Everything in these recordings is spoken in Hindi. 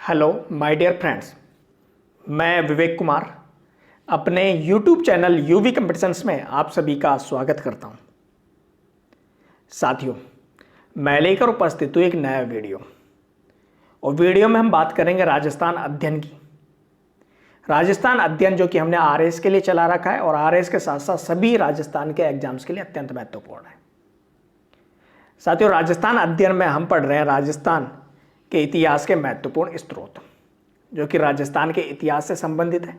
हेलो माय डियर फ्रेंड्स, मैं विवेक कुमार अपने YouTube चैनल यूवी कंपटीशंस में आप सभी का स्वागत करता हूं। साथियों, मैं लेकर उपस्थित हूं एक नया वीडियो और वीडियो में हम बात करेंगे राजस्थान अध्ययन की। राजस्थान अध्ययन जो कि हमने आरएस के लिए चला रखा है और आरएस के साथ साथ सभी राजस्थान के एग्जाम्स के लिए अत्यंत महत्वपूर्ण है। साथियों, राजस्थान अध्ययन में हम पढ़ रहे हैं राजस्थान के इतिहास के महत्वपूर्ण स्रोत जो कि राजस्थान के इतिहास से संबंधित है।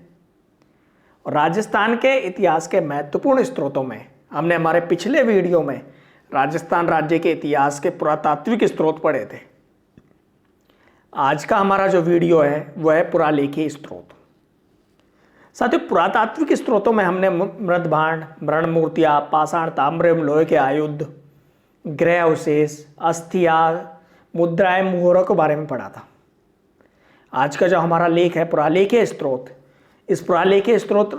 और राजस्थान के इतिहास के महत्वपूर्ण स्रोतों में हमने हमारे पिछले वीडियो में राजस्थान राज्य के इतिहास के पुरातात्विक स्रोत पढ़े थे। आज का हमारा जो वीडियो है वह है पुरालेखीय स्रोत। साथियों, पुरातात्विक स्रोतों में हमने मृदभांड, मृण मूर्तियां, पाषाण, ताम्र एवं लोहे के आयुध, गृह अवशेष, अस्थियां, मुद्राएं, मुहरों के बारे में पढ़ा था। आज का जो हमारा लेख है पुरालेखीय स्रोत, इस पुरालेखीय स्रोत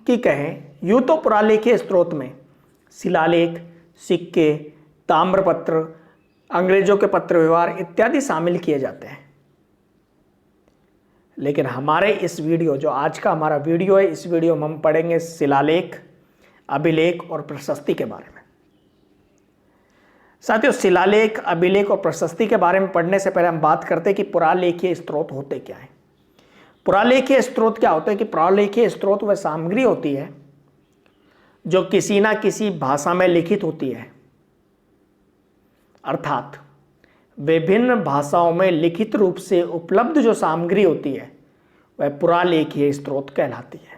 की कहें यूं तो पुरालेखीय स्रोत में शिलालेख, सिक्के, ताम्रपत्र, अंग्रेजों के पत्र व्यवहार इत्यादि शामिल किए जाते हैं। लेकिन हमारे इस वीडियो, जो आज का हमारा वीडियो है, इस वीडियो में हम पढ़ेंगे शिलालेख, अभिलेख और प्रशस्ति के बारे में। साथियों, शिलालेख, अभिलेख और प्रशस्ति के बारे में पढ़ने से पहले हम बात करते हैं कि पुरालेखीय स्रोत होते क्या हैं। पुरालेखीय स्रोत क्या होते हैं कि पुरालेखीय स्रोत वह सामग्री होती है जो किसी ना किसी भाषा में लिखित होती है, अर्थात विभिन्न भाषाओं में लिखित रूप से उपलब्ध जो सामग्री होती है वह पुरालेखीय स्रोत कहलाती है।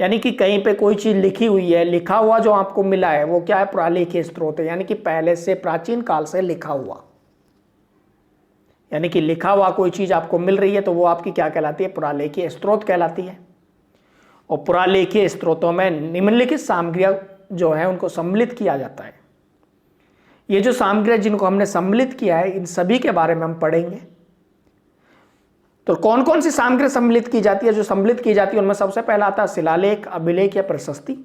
यानी कि कहीं पे कोई चीज़ लिखी हुई है, लिखा हुआ जो आपको मिला है वो क्या है? पुरालेखीय स्रोत है। यानी कि पहले से प्राचीन काल से लिखा हुआ, यानी कि लिखा हुआ कोई चीज़ आपको मिल रही है तो वो आपकी क्या कहलाती है? पुरालेखीय स्रोत कहलाती है। और पुरालेखीय स्रोतों में निम्नलिखित सामग्रियां जो है उनको सम्मिलित किया जाता है। ये जो सामग्रियां जिनको हमने सम्मिलित किया है इन सभी के बारे में हम पढ़ेंगे। तो कौन कौन सी सामग्री सम्मिलित की जाती है? जो सम्मिलित की जाती है उनमें सबसे पहला आता है शिलालेख, अभिलेख या प्रशस्ति।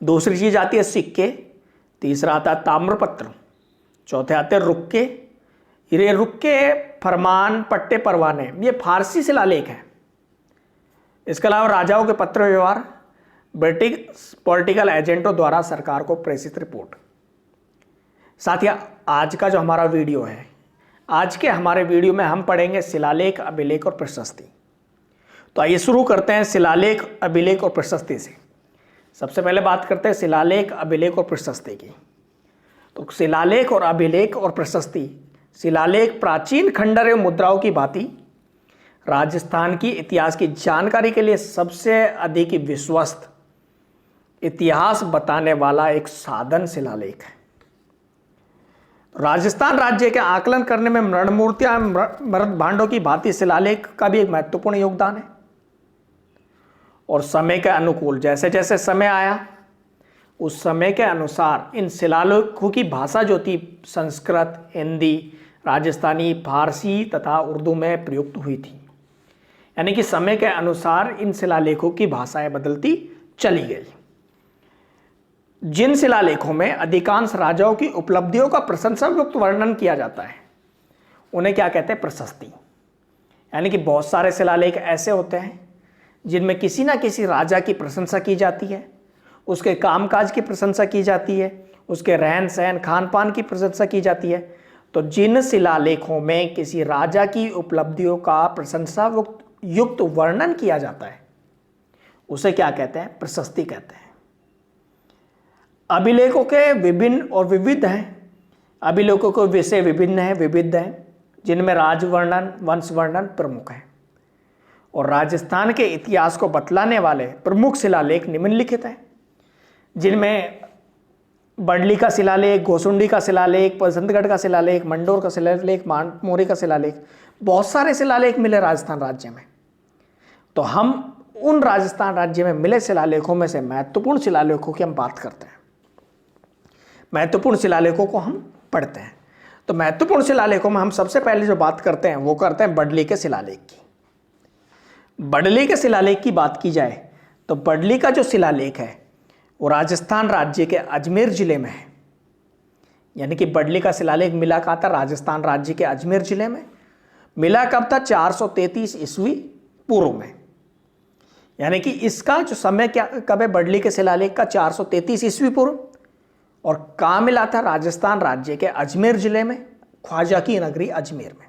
दूसरी चीज आती है सिक्के। तीसरा आता है ताम्रपत्र। चौथे आते हैं रुक्के। ये रुक्के, फरमान, पट्टे, परवाने, ये फारसी शिलालेख है। इसके अलावा राजाओं के पत्र व्यवहार, ब्रिटिश पॉलिटिकल एजेंटों द्वारा सरकार को प्रेषित रिपोर्ट। साथ ही आज का जो हमारा वीडियो है, आज के हमारे वीडियो में हम पढ़ेंगे शिलालेख, अभिलेख और प्रशस्ति। तो आइए शुरू करते हैं शिलालेख, अभिलेख और प्रशस्ति से। सबसे पहले बात करते हैं शिलालेख, अभिलेख और प्रशस्ति की। तो शिलालेख और अभिलेख और प्रशस्ति। शिलालेख प्राचीन खंडर एवं मुद्राओं की भांति राजस्थान की इतिहास की जानकारी के लिए सबसे अधिक विश्वस्त इतिहास बताने वाला एक साधन शिलालेख है। राजस्थान राज्य के आकलन करने में मृण मूर्तियां, मृदभांडों की भांति शिलालेख का भी एक महत्वपूर्ण योगदान है। और समय के अनुकूल जैसे जैसे समय आया उस समय के अनुसार इन शिलालेखों की भाषा जो थी संस्कृत, हिंदी, राजस्थानी, फारसी तथा उर्दू में प्रयुक्त हुई थी। यानी कि समय के अनुसार इन शिलालेखों की भाषाएं बदलती चली गई। जिन शिलालेखों में अधिकांश राजाओं की उपलब्धियों का प्रशंसायुक्त वर्णन किया जाता है उन्हें क्या कहते हैं? प्रशस्ति। यानी कि बहुत सारे शिलालेख ऐसे होते हैं जिनमें किसी ना किसी राजा की प्रशंसा की जाती है, उसके कामकाज की प्रशंसा की जाती है, उसके रहन सहन, खान पान की प्रशंसा की जाती है। तो जिन शिलालेखों में किसी राजा की उपलब्धियों का प्रशंसायुक्त वर्णन किया जाता है उसे क्या कहते हैं? प्रशस्ति कहते हैं। अभिलेखों के विभिन्न और विविध हैं। अभिलेखों के विषय विभिन्न हैं, विविध हैं, जिनमें राजवर्णन, वंश वर्णन प्रमुख है। और राजस्थान के इतिहास को बतलाने वाले प्रमुख शिलालेख निम्नलिखित हैं, जिनमें बडली का शिलालेख, गोसुंडी का शिलालेख, बसंतगढ़ का शिलालेख, मंडोर का शिलालेख, मानमोरी का शिलालेख, बहुत सारे शिलालेख मिले राजस्थान राज्य में। तो हम उन राजस्थान राज्य में मिले शिलालेखों में से महत्वपूर्ण शिलालेखों की हम बात करते हैं, महत्वपूर्ण शिलालेखों को हम पढ़ते हैं। तो महत्वपूर्ण शिलालेखों में हम सबसे पहले जो बात करते हैं वो करते हैं बडली के शिलालेख की। बडली के शिलालेख की बात की जाए तो बडली का जो शिलालेख है वो राजस्थान राज्य के अजमेर जिले में है। यानी कि बडली का शिलालेख मिला कहाँ था? राजस्थान राज्य के अजमेर जिले में। मिला कब था? 433 ईस्वी पूर्व में। यानी कि इसका जो समय क्या कब है बडली के शिलालेख का? 433 ईस्वी पूर्व। और कहाँ मिला था? राजस्थान राज्य के अजमेर जिले में, ख्वाजा की नगरी अजमेर में।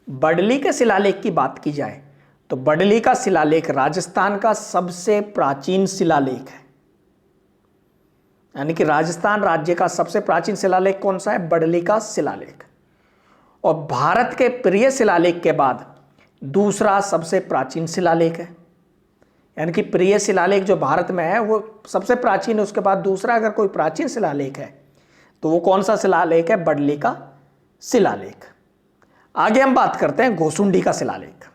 बडली के शिलालेख की बात की जाए तो बडली का शिलालेख राजस्थान का सबसे प्राचीन शिलालेख है। यानी कि राजस्थान राज्य का सबसे प्राचीन शिलालेख कौन सा है? बडली का शिलालेख। और भारत के प्रिय शिलालेख के बाद दूसरा सबसे प्राचीन शिलालेख है। यानी कि प्रिय शिलालेख जो भारत में है वो सबसे प्राचीन है, उसके बाद दूसरा अगर कोई प्राचीन शिलालेख है तो वो कौन सा शिलालेख है? बडली का शिलालेख। आगे हम बात करते हैं गोसुंडी का शिलालेख।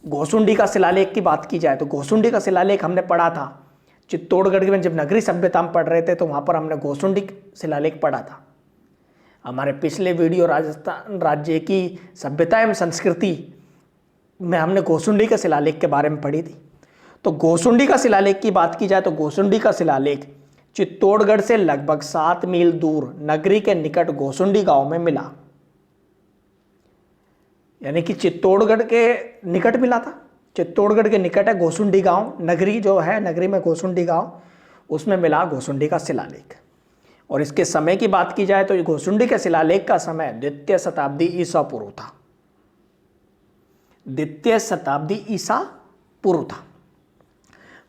गोसुंडी का शिलालेख की बात की जाए तो गोसुंडी का शिलालेख हमने पढ़ा था चित्तौड़गढ़ में, जब नगरी सभ्यता में पढ़ रहे थे तो वहाँ पर हमने गोसुंडी शिलालेख पढ़ा था। हमारे पिछले वीडियो राजस्थान राज्य की सभ्यता एवं संस्कृति में हमने गोसुंडी के शिलालेख के बारे में पढ़ी थी। तो गोसुंडी का शिलालेख की बात की जाए तो गोसुंडी का शिलालेख चित्तौड़गढ़ से लगभग 7 मील दूर नगरी के निकट गोसुंडी गांव में मिला। यानी कि चित्तौड़गढ़ के निकट मिला था। चित्तौड़गढ़ के निकट है गोसुंडी गांव, नगरी जो है, नगरी में गोसुंडी गांव, उसमें मिला गोसुंडी का शिलालेख। और इसके समय की बात की जाए तो गोसुंडी के शिलालेख का समय द्वितीय शताब्दी ईसा पूर्व था। द्वितीय शताब्दी ईसा पूर्व था।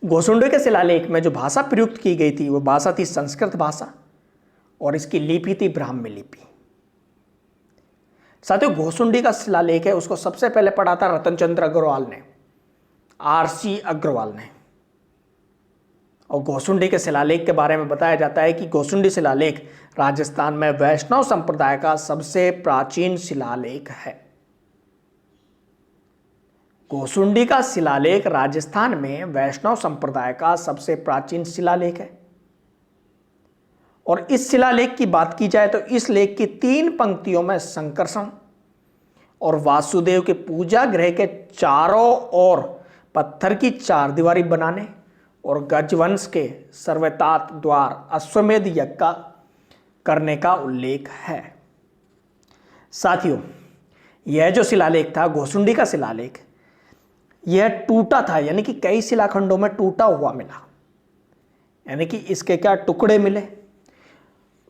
गोसुंडी के शिलालेख में जो भाषा प्रयुक्त की गई थी वो भाषा थी संस्कृत भाषा, और इसकी लिपि थी ब्राह्मी लिपि। साथियों, गोसुंडी का शिलालेख है उसको सबसे पहले पढ़ा था रतन चंद्र अग्रवाल ने, आरसी अग्रवाल ने। और गोसुंडी के शिलालेख के बारे में बताया जाता है कि गोसुंडी शिलालेख राजस्थान में वैष्णव संप्रदाय का सबसे प्राचीन शिलालेख है। गोसुंडी का शिलालेख राजस्थान में वैष्णव संप्रदाय का सबसे प्राचीन शिलालेख है। और इस शिलालेख की बात की जाए तो इस लेख की 3 पंक्तियों में संकर्षण और वासुदेव के पूजा गृह के चारों ओर पत्थर की 4 दीवारी बनाने और गजवंश के सर्वतात द्वार अश्वमेध यज्ञ का करने का उल्लेख है। साथियों, यह जो शिलालेख था गोसुंडी का शिलालेख, यह टूटा था, यानी कि कई शिलाखंडों में टूटा हुआ मिला। यानी कि इसके क्या टुकड़े मिले,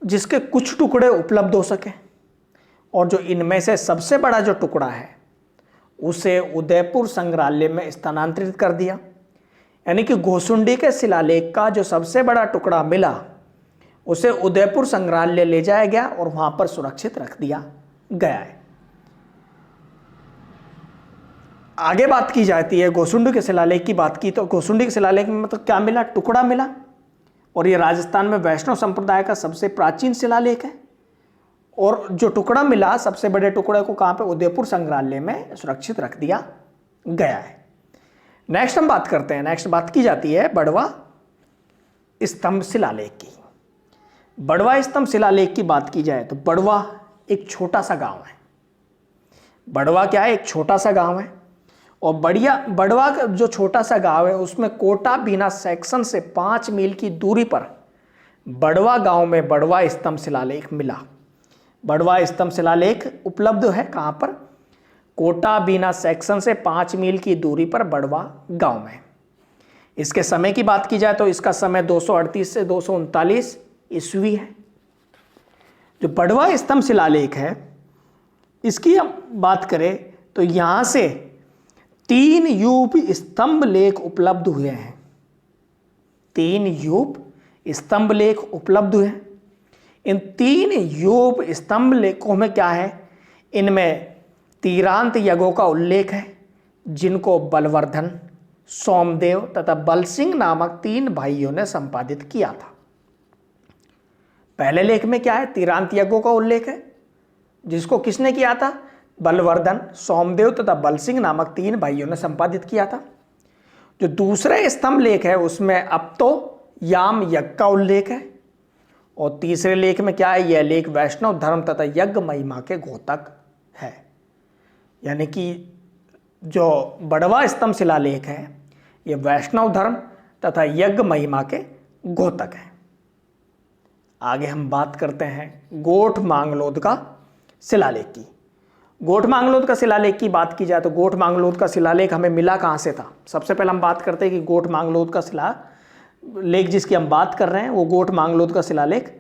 जिसके कुछ टुकड़े उपलब्ध हो सके, और जो इनमें से सबसे बड़ा जो टुकड़ा है उसे उदयपुर संग्रहालय में स्थानांतरित कर दिया। यानी कि गोसुंडी के शिलालेख का जो सबसे बड़ा टुकड़ा मिला उसे उदयपुर संग्रहालय ले जाया गया और वहां पर सुरक्षित रख दिया गया है। आगे बात की जाती है गोसुंडी के शिलालेख की बात की तो गोसुंडी के शिलालेख में मतलब क्या मिला? टुकड़ा मिला। और ये राजस्थान में वैष्णव संप्रदाय का सबसे प्राचीन शिलालेख है। और जो टुकड़ा मिला, सबसे बड़े टुकड़े को कहाँ पे? उदयपुर संग्रहालय में सुरक्षित रख दिया गया है। नेक्स्ट हम बात करते हैं, नेक्स्ट बात की जाती है बड़वा स्तंभ शिलालेख की। बड़वा स्तंभ शिलालेख की बात की जाए तो बड़वा एक छोटा सा गांव है। बड़वा क्या है? एक छोटा सा गांव है। और बड़वा जो छोटा सा गांव है उसमें कोटा बीना सेक्शन से 5 मील की दूरी पर बड़वा गांव में बड़वा स्तंभ शिलालेख मिला। बड़वा स्तंभ शिलालेख उपलब्ध है कहां पर? कोटा बीना सेक्शन से 5 मील की दूरी पर बड़वा गांव में। इसके समय की बात की जाए तो इसका समय 238 से 239 ईस्वी है। जो बड़वा स्तंभ शिलालेख है इसकी हम बात करें तो यहां से 3 यूप स्तंभ लेख उपलब्ध हुए हैं। 3 यूप स्तंभ लेख उपलब्ध हुए हैं। इन 3 यूप स्तंभ लेखों में क्या है? इनमें तीरांत यज्ञों का उल्लेख है, जिनको बलवर्धन, सोमदेव तथा बलसिंह नामक 3 भाइयों ने संपादित किया था। पहले लेख में क्या है? तीरांत यज्ञों का उल्लेख है, जिसको किसने किया था? बलवर्धन, सोमदेव तथा बलसिंह नामक 3 भाइयों ने संपादित किया था। जो दूसरे स्तंभ लेख है उसमें अब तो याम यज्ञ का उल्लेख है। और तीसरे लेख में क्या है? यह लेख वैष्णव धर्म तथा यज्ञ महिमा के घोतक है। यानी कि जो बड़वा स्तंभ शिलालेख है यह वैष्णव धर्म तथा यज्ञ महिमा के घोतक है। आगे हम बात करते हैं गोठ मांगलोद का शिलालेख की। गोठ मांगलोद का शिलालेख की बात की जाए तो गोठ मांगलोद का शिलालेख हमें मिला कहाँ से था? सबसे पहले हम बात करते हैं कि गोठ मांगलोद का शिलालेख जिसकी हम बात कर रहे हैं वो गोठ मांगलोद का शिलालेख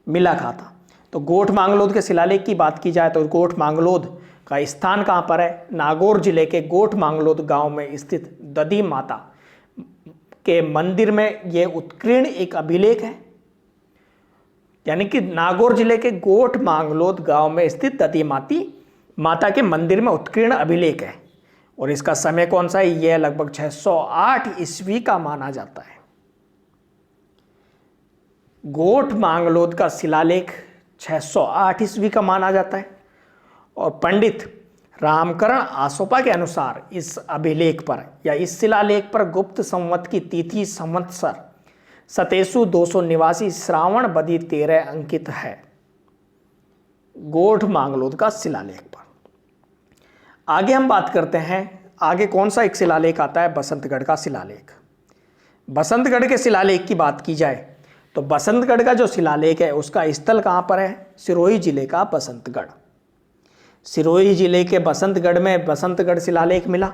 मिला कहाँ था? तो गोठ मांगलोद के शिलालेख की बात की जाए तो गोठ मांगलोद का स्थान कहाँ पर है? नागौर जिले के गोठ मांगलोद गांव में स्थित दधी माता के मंदिर में यह उत्कीर्ण एक अभिलेख है। यानी कि नागौर जिले के गोठ मांगलोद गांव में स्थित दधी माता के मंदिर में उत्कीर्ण अभिलेख है और इसका समय कौन सा है? यह लगभग 608 ईस्वी का माना जाता है। गोठ मांगलोद का शिलालेख 608 ईस्वी का माना जाता है और पंडित रामकरण आसोपा के अनुसार इस अभिलेख पर या इस शिलालेख पर गुप्त संवत की तिथि संवत्सर सतेसु 289 श्रावण बदी 13 अंकित है। गोठ मांगलोद का शिलालेख पर आगे हम बात करते हैं। आगे कौन सा एक शिलालेख आता है? बसंतगढ़ का शिलालेख। बसंतगढ़ के शिलालेख की बात की जाए तो बसंतगढ़ का जो शिलालेख है उसका स्थल कहाँ पर है? सिरोही जिले का बसंतगढ़। सिरोही जिले के बसंतगढ़ में बसंतगढ़ शिलालेख मिला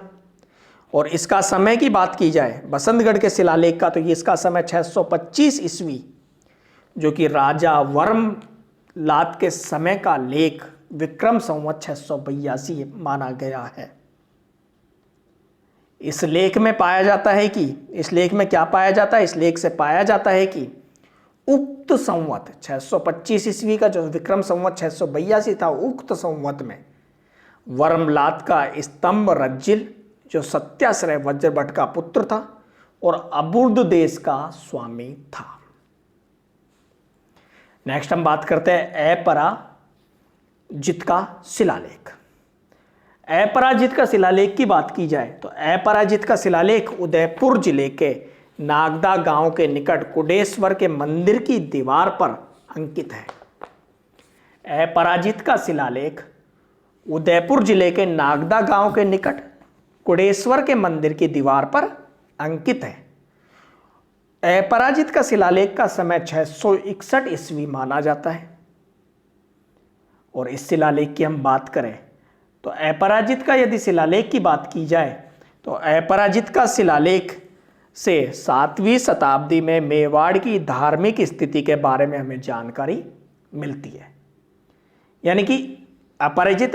और इसका समय की बात की जाए बसंतगढ़ के शिलालेख का तो ये इसका समय 625 ईस्वी जो कि राजा वर्म लात के समय का लेख विक्रम संवत 682 माना गया है। इस लेख में पाया जाता है कि इस लेख में क्या पाया जाता है? इस लेख से पाया जाता है कि उक्त संवत 625 ईस्वी का जो विक्रम संवत 682 था, उक्त संवत में वर्मलात का स्तंभ रज्जिल जो सत्याश्रय वज्रभट्ट का पुत्र था और अबुर्द देश का स्वामी था। नेक्स्ट हम बात करते हैं अपराजित का शिलालेख। अपराजित का शिलालेख की बात की जाए तो अपराजित का शिलालेख उदयपुर जिले के नागदा गांव के निकट कुडेश्वर के मंदिर की दीवार पर अंकित है। अपराजित का शिलालेख उदयपुर जिले के नागदा गांव के निकट कुडेश्वर के मंदिर की दीवार पर अंकित है। अपराजित का शिलालेख का समय 661 ईस्वी माना जाता है और इस शिलालेख की हम बात करें तो अपराजित का यदि शिलालेख की बात की जाए तो अपराजित का शिलालेख से 7वीं शताब्दी में मेवाड़ की धार्मिक स्थिति के बारे में हमें जानकारी मिलती है। यानी कि अपराजित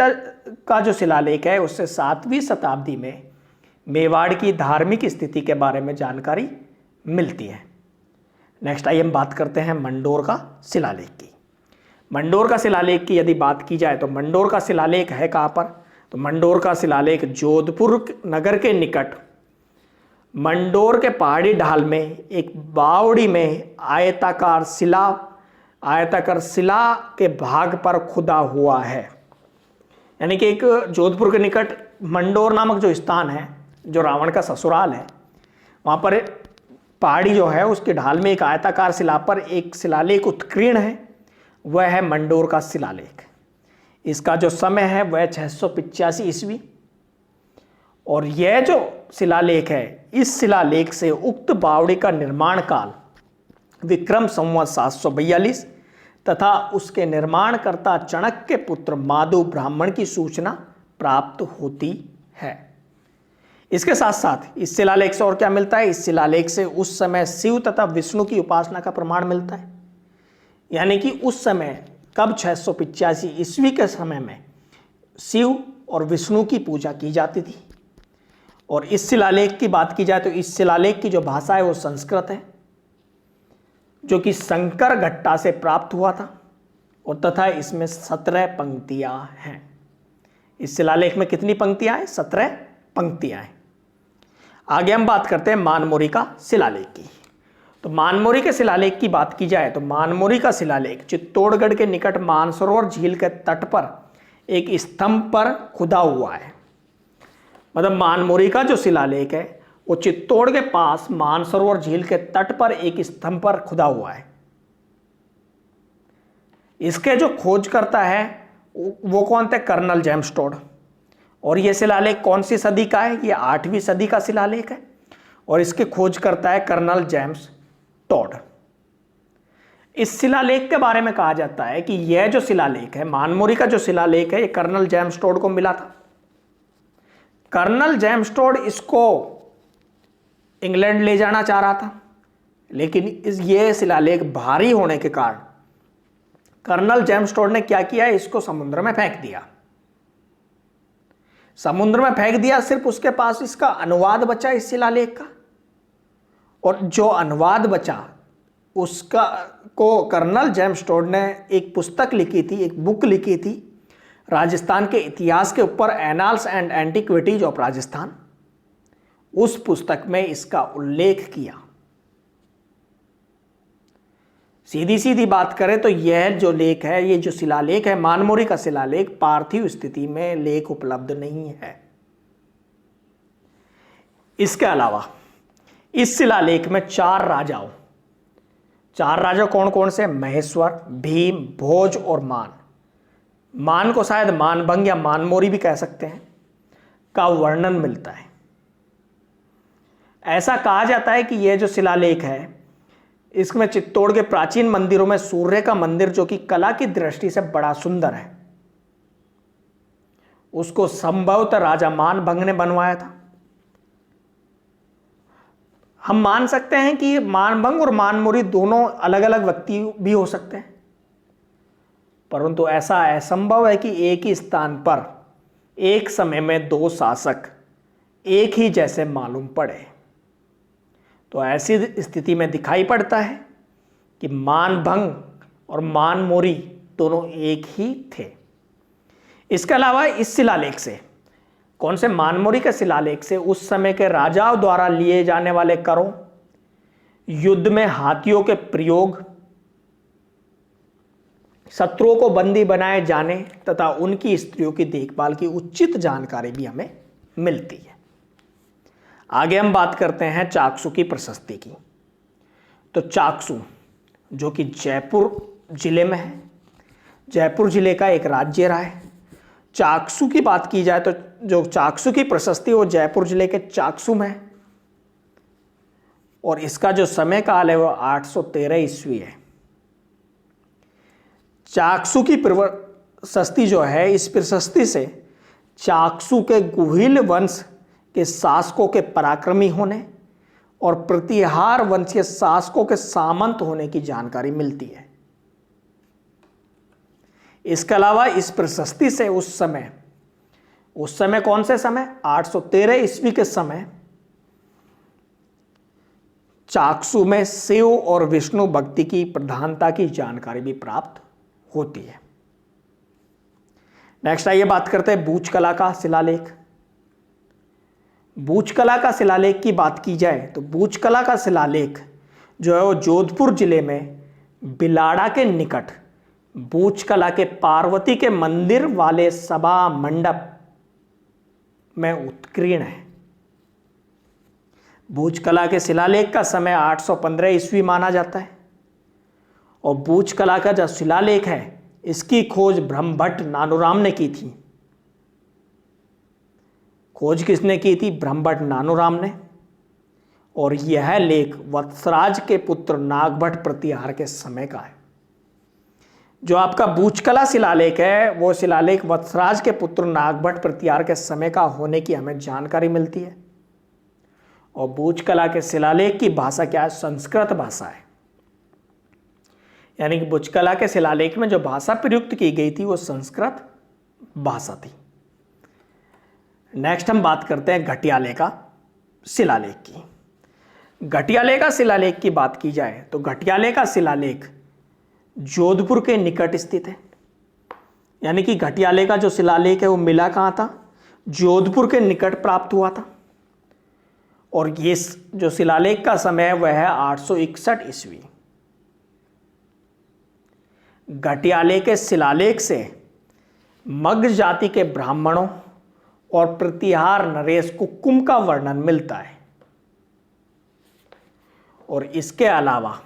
का जो शिलालेख है उससे 7वीं शताब्दी में मेवाड़ की धार्मिक स्थिति के बारे में जानकारी मिलती है। नेक्स्ट आइए हम बात करते हैं मंडोर का शिलालेख की। मंडोर का शिलालेख की यदि बात की जाए तो मंडोर का शिलालेख है कहाँ पर? तो मंडोर का शिलालेख जोधपुर नगर के निकट मंडोर के पहाड़ी ढाल में एक बावड़ी में आयताकार शिला के भाग पर खुदा हुआ है। यानी कि एक जोधपुर के निकट मंडोर नामक जो स्थान है, जो रावण का ससुराल है, वहाँ पर पहाड़ी जो है उसके ढाल में एक आयताकार शिला पर एक शिलालेख उत्कीर्ण है, वह है मंडोर का शिलालेख। इसका जो समय है वह 685 ईस्वी और यह जो शिलालेख है, इस शिलालेख से उक्त बावड़ी का निर्माण काल विक्रम संवत 742 तथा उसके निर्माणकर्ता चाणक्य के पुत्र माधु ब्राह्मण की सूचना प्राप्त होती है। इसके साथ साथ इस शिलालेख से और क्या मिलता है? इस शिलालेख से उस समय शिव तथा विष्णु की उपासना का प्रमाण मिलता है। यानी कि उस समय कब 685 ईस्वी के समय में शिव और विष्णु की पूजा की जाती थी। और इस शिलालेख की बात की जाए तो इस शिलालेख की जो भाषा है वो संस्कृत है, जो कि शंकर घट्टा से प्राप्त हुआ था और तथा इसमें 17 पंक्तियां हैं। इस शिलालेख में कितनी पंक्तियां हैं? 17 पंक्तियां हैं। आगे हम बात करते हैं मानमोरी का शिलालेख की। तो मानमोरी के शिलालेख की बात की जाए तो मानमोरी का शिलालेख चित्तौड़गढ़ के निकट मानसरोवर झील के तट पर एक स्तंभ पर खुदा हुआ है। मतलब मानमोरी का जो शिलालेख है वो चित्तौड़ के पास मानसरोवर झील के तट पर एक स्तंभ पर खुदा हुआ है। इसके जो खोजकर्ता है वो कौन थे? Colonel James Tod. और यह शिलालेख कौन सी सदी का है? ये 8वीं सदी का शिलालेख है और इसके खोजकर्ता है कर्नल जेम्स टोड। इस शिलालेख के बारे में कहा जाता है कि यह जो शिलालेख है, मानमोरी का जो शिलालेख है, ये कर्नल जेम्स टोड को मिला था। कर्नल जेम्स टोड इसको इंग्लैंड ले जाना चाह रहा था, लेकिन ये शिलालेख भारी होने के कारण कर्नल जेम्स टोड ने क्या किया, इसको समुद्र में फेंक दिया। समुद्र में फेंक दिया, सिर्फ उसके पास इसका अनुवाद बचा इस शिलालेख का, और जो अनुवाद बचा उसका को कर्नल जेम्स टोड ने एक पुस्तक लिखी थी, एक बुक लिखी थी राजस्थान के इतिहास के ऊपर, annals and antiquities of Rajasthan. उस पुस्तक में इसका उल्लेख किया। सीधी सीधी बात करें तो यह जो लेख है, ये जो शिलालेख है, मानमोरी का शिलालेख, पार्थिव स्थिति में लेख उपलब्ध नहीं है। इसके अलावा इस शिलालेख में चार राजा कौन कौन से? महेश्वर, भीम, भोज और मान। मान को शायद मानभंग या मानमोरी भी कह सकते हैं, का वर्णन मिलता है। ऐसा कहा जाता है कि यह जो शिलालेख है, इसमें चित्तौड़ के प्राचीन मंदिरों में सूर्य का मंदिर, जो कि कला की दृष्टि से बड़ा सुंदर है, उसको संभवतः राजा मानभंग ने बनवाया था। हम मान सकते हैं कि मानभंग और मानमोरी दोनों अलग अलग व्यक्ति भी हो सकते हैं, परंतु ऐसा असंभव है कि एक ही स्थान पर एक समय में दो शासक एक ही जैसे मालूम पड़े। तो ऐसी स्थिति में दिखाई पड़ता है कि मानभंग और मानमोरी दोनों एक ही थे। इसके अलावा इस शिलालेख से, कौन से? मानमोरी के शिलालेख से उस समय के राजाओं द्वारा लिए जाने वाले करों, युद्ध में हाथियों के प्रयोग, शत्रुओं को बंदी बनाए जाने तथा उनकी स्त्रियों की देखभाल की उचित जानकारी भी हमें मिलती है। आगे हम बात करते हैं चाकसू की प्रशस्ति की। तो चाकसू, जो कि जयपुर जिले में है, जयपुर जिले का एक राज्य रहा है। चाकसू की बात की जाए तो जो चाकसू की प्रशस्ति वो जयपुर जिले के चाकसू में है, और इसका जो समय काल है वो 813 ईस्वी है। चाकसू की प्रशस्ति जो है, इस प्रशस्ति से चाकसू के गुहिल वंश के शासकों के पराक्रमी होने और प्रतिहार वंश के शासकों के सामंत होने की जानकारी मिलती है। इसके अलावा इस प्रशस्ति से उस समय कौन से समय? 813 ईस्वी के समय चाकसू में शिव और विष्णु भक्ति की प्रधानता की जानकारी भी प्राप्त होती है। नेक्स्ट आइए बात करते हैं बूचकला का शिलालेख। बूचकला का शिलालेख की बात की जाए तो बूचकला का शिलालेख जो है वो जोधपुर जिले में बिलाड़ा के निकट बूचकला के पार्वती के मंदिर वाले सभा मंडप में उत्कीर्ण है। बूचकला के शिलालेख का समय 815 ईस्वी माना जाता है, और बूचकला का जो शिलालेख है इसकी खोज ब्रह्मभट्ट नानूराम ने की थी। खोज किसने की थी? ब्रह्मभट्ट नानूराम ने। और यह लेख वत्सराज के पुत्र नागभट्ट प्रतिहार के समय का है। जो आपका बूचकला शिलालेख है वो शिलालेख वत्सराज के पुत्र नागभट्ट प्रतिहार के समय का होने की हमें जानकारी मिलती है। और बूचकला के शिलालेख की भाषा क्या है? संस्कृत भाषा है। यानी कि बूचकला के शिलालेख में जो भाषा प्रयुक्त की गई थी वो संस्कृत भाषा थी। नेक्स्ट हम बात करते हैं घटियाले का शिलालेख की। घटियाले का शिलालेख की बात की जाए तो घटियाले का शिलालेख जोधपुर के निकट स्थित है। यानी कि घटियाले का जो शिलालेख है वो मिला कहाँ था? जोधपुर के निकट प्राप्त हुआ था। और ये जो शिलालेख का समय है वह है 861 ईस्वी। घटियाले के शिलालेख से मग जाति के ब्राह्मणों और प्रतिहार नरेश कुक्कुम का वर्णन मिलता है। और इसके अलावा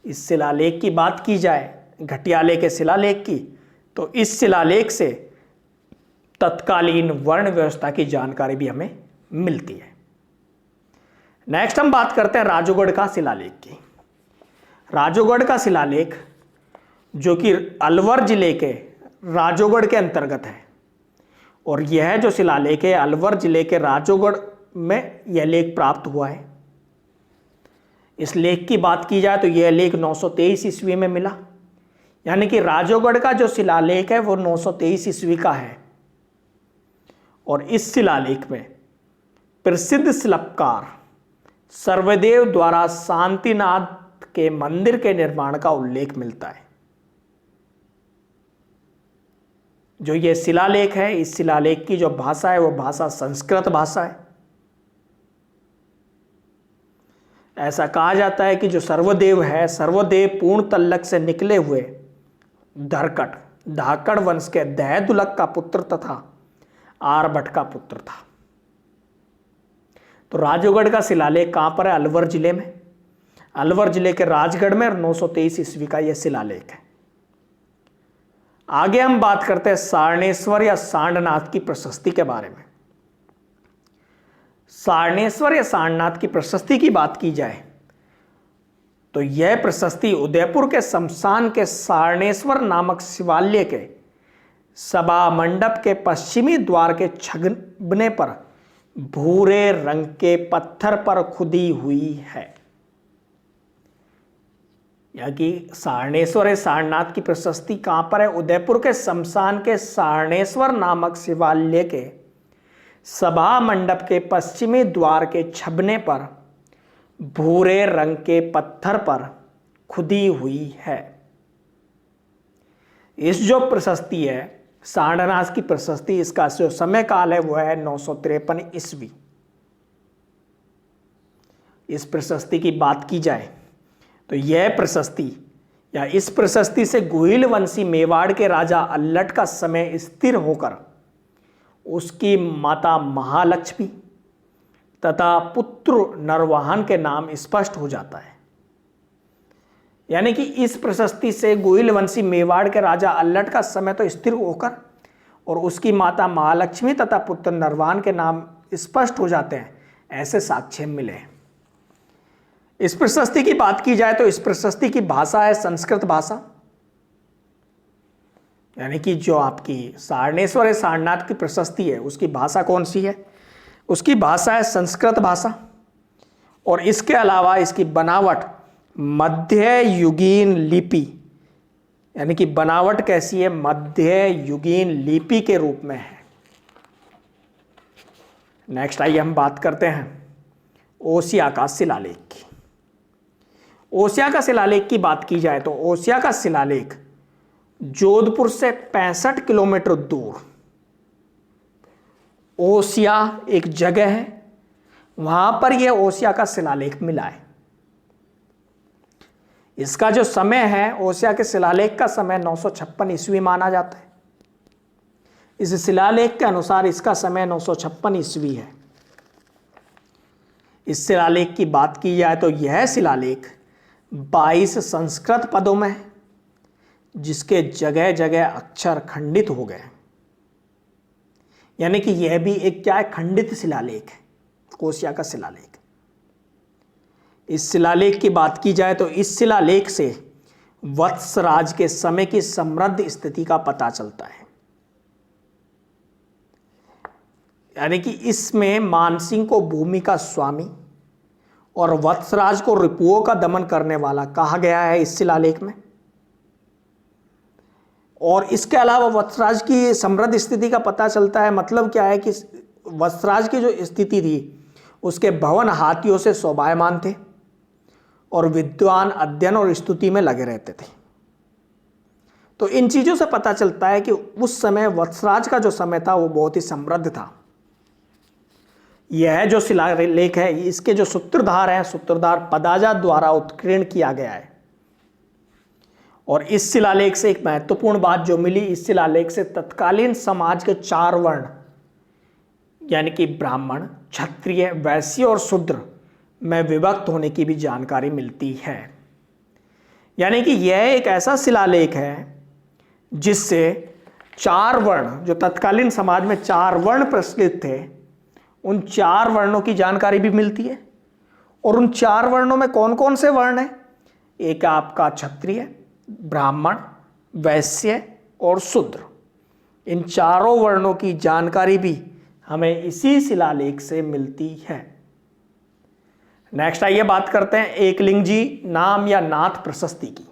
इस शिलालेख की बात की जाए घटियाले के शिलालेख की, तो इस शिलालेख से तत्कालीन वर्ण व्यवस्था की जानकारी भी हमें मिलती है। नेक्स्ट हम बात करते हैं राजूगढ़ का शिलालेख की। राजोगढ़ का शिलालेख जो कि अलवर जिले के राजोगढ़ के अंतर्गत है, और यह जो शिलालेख है अलवर जिले के राजोगढ़ में यह लेख प्राप्त हुआ है। इस लेख की बात की जाए तो यह लेख 923 ईस्वी में मिला, यानी कि राजोगढ़ का जो शिलालेख है वो 923 ईस्वी का है। और इस शिलालेख में प्रसिद्ध शिल्पकार सर्वदेव द्वारा शांतिनाथ के मंदिर के निर्माण का उल्लेख मिलता है। जो यह शिलालेख है, इस शिलालेख की जो भाषा है वो भाषा संस्कृत भाषा है। ऐसा कहा जाता है कि जो सर्वदेव है, सर्वदेव पूर्ण तल्लक से निकले हुए धरकट धाकड़ वंश के दहदुलक का पुत्र तथा आर्यभट्ट का पुत्र था। तो राजोगढ़ का शिलालेख कहां पर है? अलवर जिले में, अलवर जिले के राजगढ़ में, 923 ईस्वी का यह शिलालेख है। आगे हम बात करते हैं सारणेश्वर या सारनाथ की प्रशस्ति के बारे में। सारणेश्वर या सारनाथ की प्रशस्ति की बात की जाए तो यह प्रशस्ति उदयपुर के शमशान के सारणेश्वर नामक शिवालय के सभा मंडप के पश्चिमी द्वार के छगने पर भूरे रंग के पत्थर पर खुदी हुई है। यानी कि सारणेश्वर सारनाथ की प्रशस्ति कहां पर है? उदयपुर के शमशान के सारणेश्वर नामक शिवालय के सभा मंडप के पश्चिमी द्वार के छबने पर भूरे रंग के पत्थर पर खुदी हुई है। इस जो प्रशस्ति है सारनाथ की प्रशस्ति, इसका जो समय काल है वो है 953 ईस्वी। इस प्रशस्ति की बात की जाए तो यह प्रशस्ति या इस प्रशस्ति से गोहिल वंशी मेवाड़ के राजा अल्लट का समय स्थिर होकर उसकी माता महालक्ष्मी तथा पुत्र नरवाहन के नाम स्पष्ट हो जाता है। यानी कि इस प्रशस्ति से गोहिल वंशी मेवाड़ के राजा अल्लट का समय तो स्थिर होकर और उसकी माता महालक्ष्मी तथा पुत्र नरवाहन के नाम स्पष्ट हो जाते हैं, ऐसे साक्ष्य मिले। इस प्रशस्ति की बात की जाए तो इस प्रशस्ति की भाषा है संस्कृत भाषा। यानी कि जो आपकी सारणेश्वर सारनाथ की प्रशस्ति है उसकी भाषा कौन सी है? उसकी भाषा है संस्कृत भाषा। और इसके अलावा इसकी बनावट मध्ययुगीन लिपि, यानी कि बनावट कैसी है? मध्ययुगीन लिपि के रूप में है। नेक्स्ट आइए हम बात करते हैं ओसिया का शिलालेख की। ओसिया का शिलालेख की बात की जाए तो ओसिया का शिलालेख जोधपुर से 65 किलोमीटर दूर ओसिया एक जगह है, वहां पर यह ओसिया का शिलालेख मिला है। इसका जो समय है ओसिया के शिलालेख का समय 956 ईस्वी माना जाता है। इस शिलालेख के अनुसार इसका समय 956 ईस्वी है। इस शिलालेख की बात की जाए तो यह शिलालेख 22 संस्कृत पदों में है, जिसके जगह जगह अक्षर खंडित हो गए। यानी कि यह भी एक क्या है? खंडित शिलालेख है, ओसिया का शिलालेख। इस शिलालेख की बात की जाए तो इस शिलालेख से वत्सराज के समय की समृद्ध स्थिति का पता चलता है। यानी कि इसमें मानसिंह को भूमि का स्वामी और वत्सराज को रिपुओं का दमन करने वाला कहा गया है इस शिलालेख में। और इसके अलावा वत्सराज की समृद्ध स्थिति का पता चलता है, मतलब क्या है कि वत्सराज की जो स्थिति थी उसके भवन हाथियों से शोभायमान थे और विद्वान अध्ययन और स्तुति में लगे रहते थे। तो इन चीजों से पता चलता है कि उस समय वत्सराज का जो समय था वो बहुत ही समृद्ध था। यह जो शिलालेख है इसके जो सूत्रधार हैं, सूत्रधार पदाजा द्वारा उत्कीर्ण किया गया है। और इस शिलालेख से एक महत्वपूर्ण बात जो मिली, इस शिलालेख से तत्कालीन समाज के 4 वर्ण यानी कि ब्राह्मण, क्षत्रिय, वैश्य और शूद्र में विभक्त होने की भी जानकारी मिलती है। यानी कि यह एक ऐसा शिलालेख है जिससे 4 वर्ण, जो तत्कालीन समाज में 4 वर्ण प्रचलित थे, उन 4 वर्णों की जानकारी भी मिलती है। और उन 4 वर्णों में कौन कौन से वर्ण हैं एक आपका क्षत्रिय, ब्राह्मण, वैश्य और शूद्र, इन चारों वर्णों की जानकारी भी हमें इसी शिलालेख से मिलती है। नेक्स्ट आइए बात करते हैं एकलिंगजी नाम या नाथ प्रशस्ति की।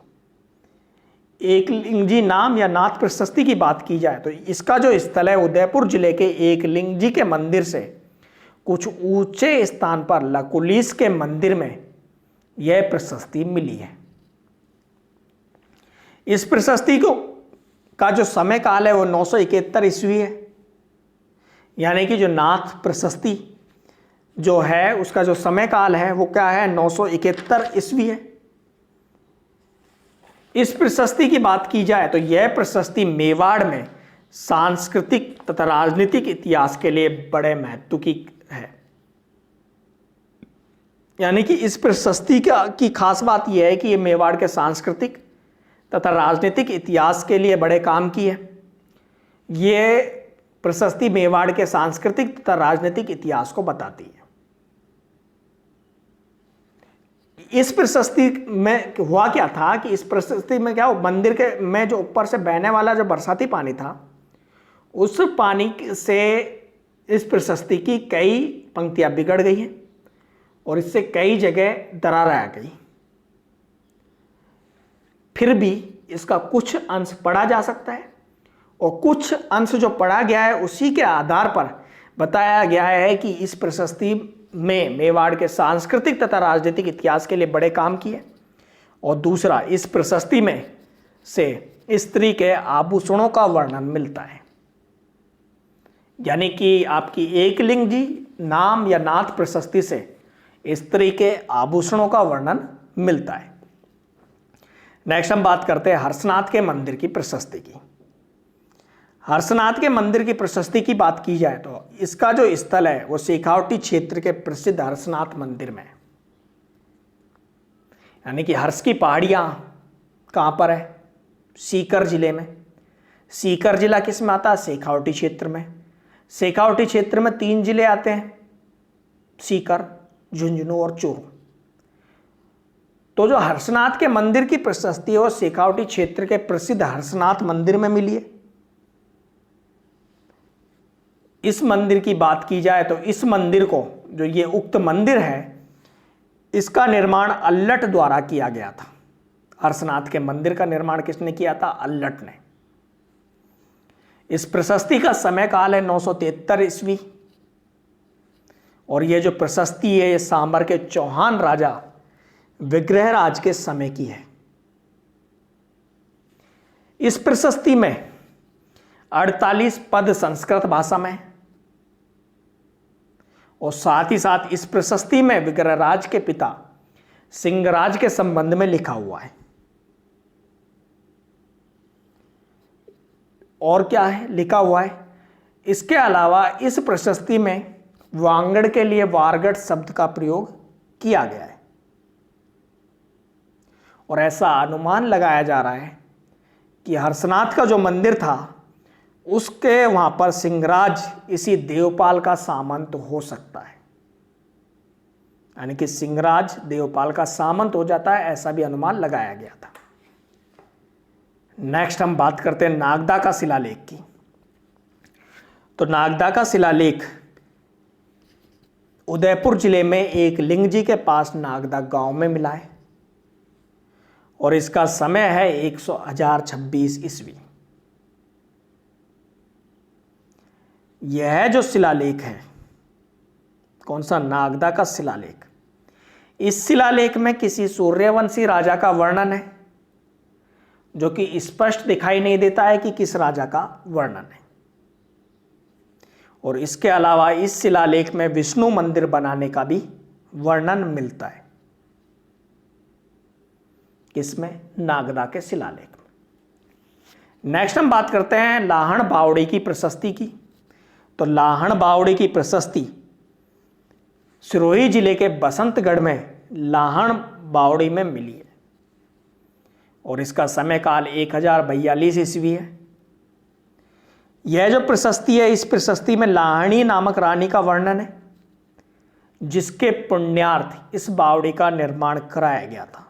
एकलिंगजी नाम या नाथ प्रशस्ति की बात की जाए तो इसका जो स्थल है उदयपुर जिले के एकलिंगजी के मंदिर से कुछ ऊंचे स्थान पर लकुलिस के मंदिर में यह प्रशस्ति मिली है। इस प्रशस्ति को का जो समय काल है वो 971 ईस्वी है, यानी कि जो नाथ प्रशस्ति जो है उसका जो समय काल है वो क्या है, 971 ईस्वी है। इस प्रशस्ति की बात की जाए तो यह प्रशस्ति मेवाड़ में सांस्कृतिक तथा राजनीतिक इतिहास के लिए बड़े महत्व की है। यानी कि इस प्रशस्ति की खास बात यह है कि यह मेवाड़ के सांस्कृतिक तथा राजनीतिक इतिहास के लिए बड़े काम की है। यह प्रशस्ति मेवाड़ के सांस्कृतिक तथा राजनीतिक इतिहास को बताती है। इस प्रशस्ति में हुआ क्या था कि इस प्रशस्ति में क्या, मंदिर के में जो ऊपर से बहने वाला जो बरसाती पानी था, उस पानी से इस प्रशस्ति की कई पंक्तियां बिगड़ गई हैं और इससे कई जगह दरार आ गई। फिर भी इसका कुछ अंश पढ़ा जा सकता है और कुछ अंश जो पढ़ा गया है उसी के आधार पर बताया गया है कि इस प्रशस्ति में मेवाड़ के सांस्कृतिक तथा राजनीतिक इतिहास के लिए बड़े काम किए। और दूसरा, इस प्रशस्ति में से स्त्री के आभूषणों का वर्णन मिलता है। यानी कि आपकी एकलिंगजी नाम या नाथ प्रशस्ति से स्त्री के आभूषणों का वर्णन मिलता है। नेक्स्ट हम बात करते हैं हर्षनाथ के मंदिर की प्रशस्ति की। हर्षनाथ के मंदिर की प्रशस्ति की बात की जाए तो इसका जो स्थल है वो शेखावटी क्षेत्र के प्रसिद्ध हर्षनाथ मंदिर में है। यानी कि हर्ष की पहाड़ियां कहां पर है, सीकर जिले में। सीकर जिला किस में आता है, शेखावटी क्षेत्र में। शेखावटी क्षेत्र में 3 जिले आते हैं, सीकर, झुंझुनू और चूरू। तो जो हर्षनाथ के मंदिर की प्रशस्ति है वो शेखावटी क्षेत्र के प्रसिद्ध हर्षनाथ मंदिर में मिली है। इस मंदिर की बात की जाए तो इस मंदिर को, जो ये उक्त मंदिर है, इसका निर्माण अल्लट द्वारा किया गया था। हर्षनाथ के मंदिर का निर्माण किसने किया था, अल्लट ने। इस प्रशस्ति का समय काल है 973 ईस्वी और यह जो प्रशस्ति है ये सांबर के चौहान राजा विग्रहराज के समय की है। इस प्रशस्ति में 48 पद संस्कृत भाषा में और साथ ही साथ इस प्रशस्ति में विग्रहराज के पिता सिंहराज के संबंध में लिखा हुआ है। और क्या है लिखा हुआ है, इसके अलावा इस प्रशस्ति में वांगड़ के लिए वारगढ़ शब्द का प्रयोग किया गया है और ऐसा अनुमान लगाया जा रहा है कि हर्षनाथ का जो मंदिर था उसके वहां पर सिंहराज इसी देवपाल का सामंत हो सकता है। यानी कि सिंहराज देवपाल का सामंत हो जाता है, ऐसा भी अनुमान लगाया गया था। नेक्स्ट हम बात करते हैं नागदा का शिलालेख की। तो नागदा का शिलालेख उदयपुर जिले में एक लिंगजी के पास नागदा गांव में मिला है और इसका समय है 1026 ईस्वी। यह जो शिलालेख है, कौन सा, नागदा का शिलालेख, इस शिलालेख में किसी सूर्यवंशी राजा का वर्णन है जो कि स्पष्ट दिखाई नहीं देता है कि किस राजा का वर्णन है। और इसके अलावा इस शिलालेख में विष्णु मंदिर बनाने का भी वर्णन मिलता है। किसमें, नागदा के शिलालेख में। नेक्स्ट हम बात करते हैं लाहण बावड़ी की प्रशस्ति की। तो लाहण बावड़ी की प्रशस्ति सिरोही जिले के बसंतगढ़ में लाहण बावड़ी में मिली है और इसका समय काल 1042 ईस्वी है। यह जो प्रशस्ति है, इस प्रशस्ति में लाहणी नामक रानी का वर्णन है जिसके पुण्यार्थ इस बावड़ी का निर्माण कराया गया था।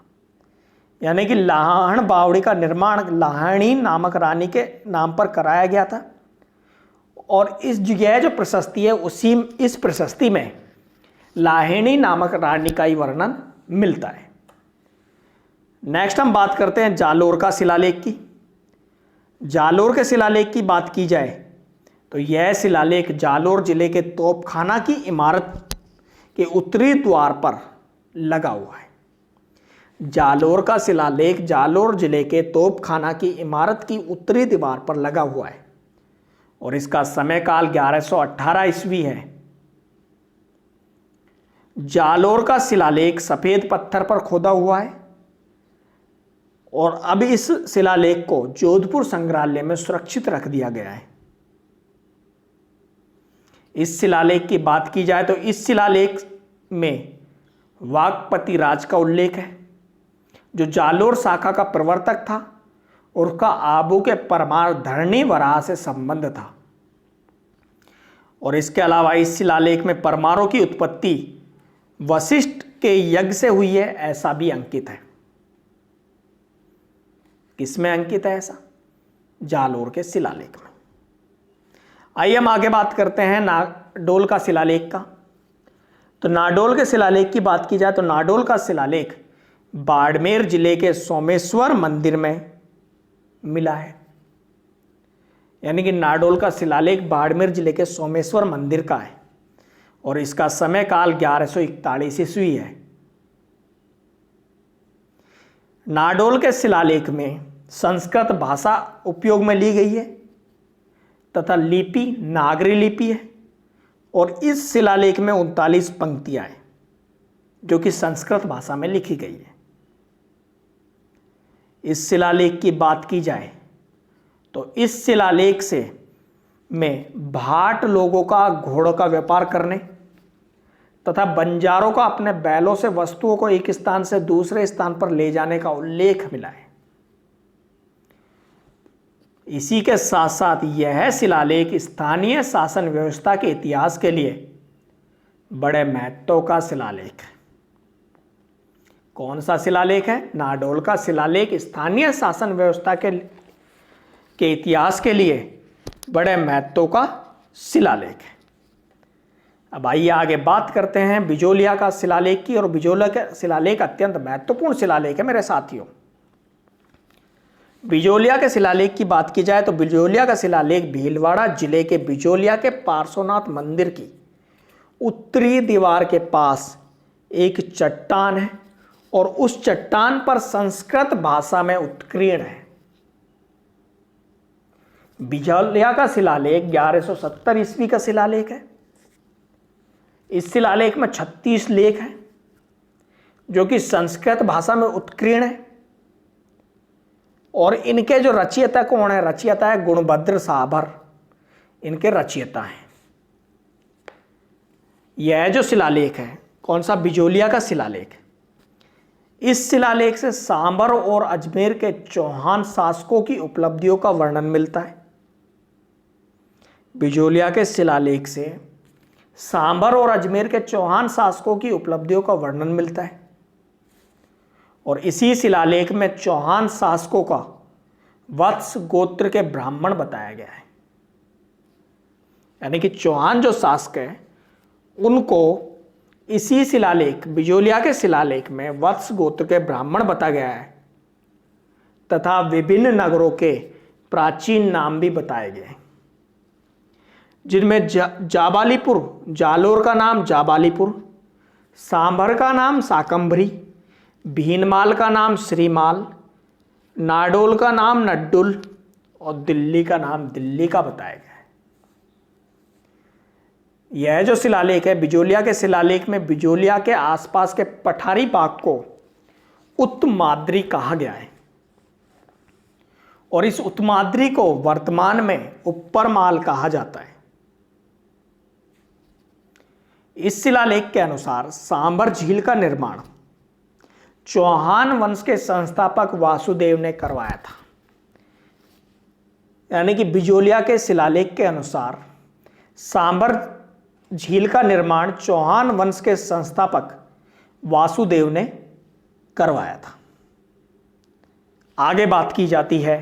यानी कि लाहण बावड़ी का निर्माण लाहणी नामक रानी के नाम पर कराया गया था। और यह जो प्रशस्ति है इस प्रशस्ति में लाहिणी नामक रानी का ही वर्णन मिलता है। नेक्स्ट हम बात करते हैं जालोर का शिलालेख की। जालोर के शिलालेख की बात की जाए तो यह शिलालेख जालोर जिले के तोपखाना की इमारत के उत्तरी द्वार पर लगा हुआ है। जालोर का शिलालेख जालोर जिले के तोपखाना की इमारत की उत्तरी दीवार पर लगा हुआ है और इसका समय काल 1118 ईस्वी है। जालोर का शिलालेख सफेद पत्थर पर खोदा हुआ है और अब इस शिलालेख को जोधपुर संग्रहालय में सुरक्षित रख दिया गया है। इस शिलालेख की बात की जाए तो इस शिलालेख में वागपति राज का उल्लेख है, जो जालोर शाखा का प्रवर्तक था और उसका आबू के परमार धरणी वराह से संबंध था। और इसके अलावा इस शिलालेख में परमारों की उत्पत्ति वशिष्ठ के यज्ञ से हुई है, ऐसा भी अंकित है। किसमें अंकित है ऐसा? जालोर के शिलालेख में। आइए हम आगे बात करते हैं नाडोल का शिलालेख का। तो नाडोल के शिलालेख की बात की जाए तो नाडोल का शिलालेख बाड़मेर जिले के सोमेश्वर मंदिर में मिला है। यानी कि नाडोल का शिलालेख बाड़मेर जिले के सोमेश्वर मंदिर का है और इसका समय काल 1141 ईस्वी है। नाडोल के शिलालेख में संस्कृत भाषा उपयोग में ली गई है तथा लिपि नागरी लिपि है और इस शिलालेख में 39 पंक्तियां हैं जो कि संस्कृत भाषा में लिखी गई है। इस शिलालेख की बात की जाए तो इस शिलालेख से में भाट लोगों का घोड़ों का व्यापार करने तथा बंजारों का अपने बैलों से वस्तुओं को एक स्थान से दूसरे स्थान पर ले जाने का उल्लेख मिला है। इसी के साथ साथ यह शिलालेख स्थानीय शासन व्यवस्था के इतिहास के लिए बड़े महत्व का शिलालेख है। कौन सा शिलालेख है? नाडोल का शिलालेख स्थानीय शासन व्यवस्था के इतिहास के लिए बड़े महत्व का शिलालेख है। अब आइए आगे बात करते हैं बिजोलिया का शिलालेख की। और बिजोलिया का शिलालेख अत्यंत महत्वपूर्ण शिलालेख है मेरे साथियों। बिजोलिया के शिलालेख की बात की जाए तो बिजोलिया का शिलालेख भीलवाड़ा जिले के बिजोलिया के पार्श्वनाथ मंदिर की उत्तरी दीवार के पास एक चट्टान है और उस चट्टान पर संस्कृत भाषा में उत्कीर्ण है। बिजोलिया का शिलालेख 1170 ईस्वी का शिलालेख है। इस शिलालेख में 36 लेख हैं जो कि संस्कृत भाषा में उत्कीर्ण है और इनके जो रचयिता कौन है? रचयिता है गुणभद्र साभर, इनके रचयिता हैं। यह जो शिलालेख है कौन सा? बिजोलिया का शिलालेख। इस शिलालेख से सांबर और अजमेर के चौहान शासकों की उपलब्धियों का वर्णन मिलता है। बिजोलिया के शिलालेख से सांबर और अजमेर के चौहान शासकों की उपलब्धियों का वर्णन मिलता है और इसी शिलालेख में चौहान शासकों का वत्स गोत्र के ब्राह्मण बताया गया है। यानी कि चौहान जो शासक है उनको इसी शिलालेख बिजोलिया के शिलालेख में वत्स गोत्र के ब्राह्मण बताया गया है तथा विभिन्न नगरों के प्राचीन नाम भी बताए गए हैं, जिनमें जाबालीपुर, जालोर का नाम जाबालीपुर, सांभर का नाम साकंभरी, भीनमाल का नाम श्रीमाल, नाडोल का नाम नड्डुल और दिल्ली का नाम दिल्ली का बताया गया है। यह जो शिलालेख है बिजोलिया के शिलालेख में बिजोलिया के आसपास के पठारी भाग को उत्तमाद्री कहा गया है और इस उत्तमाद्री को वर्तमान में ऊपरमाल कहा जाता है। इस शिलालेख के अनुसार सांबर झील का निर्माण चौहान वंश के संस्थापक वासुदेव ने करवाया था। यानी कि बिजोलिया के शिलालेख के अनुसार सांबर झील का निर्माण चौहान वंश के संस्थापक वासुदेव ने करवाया था। आगे बात की जाती है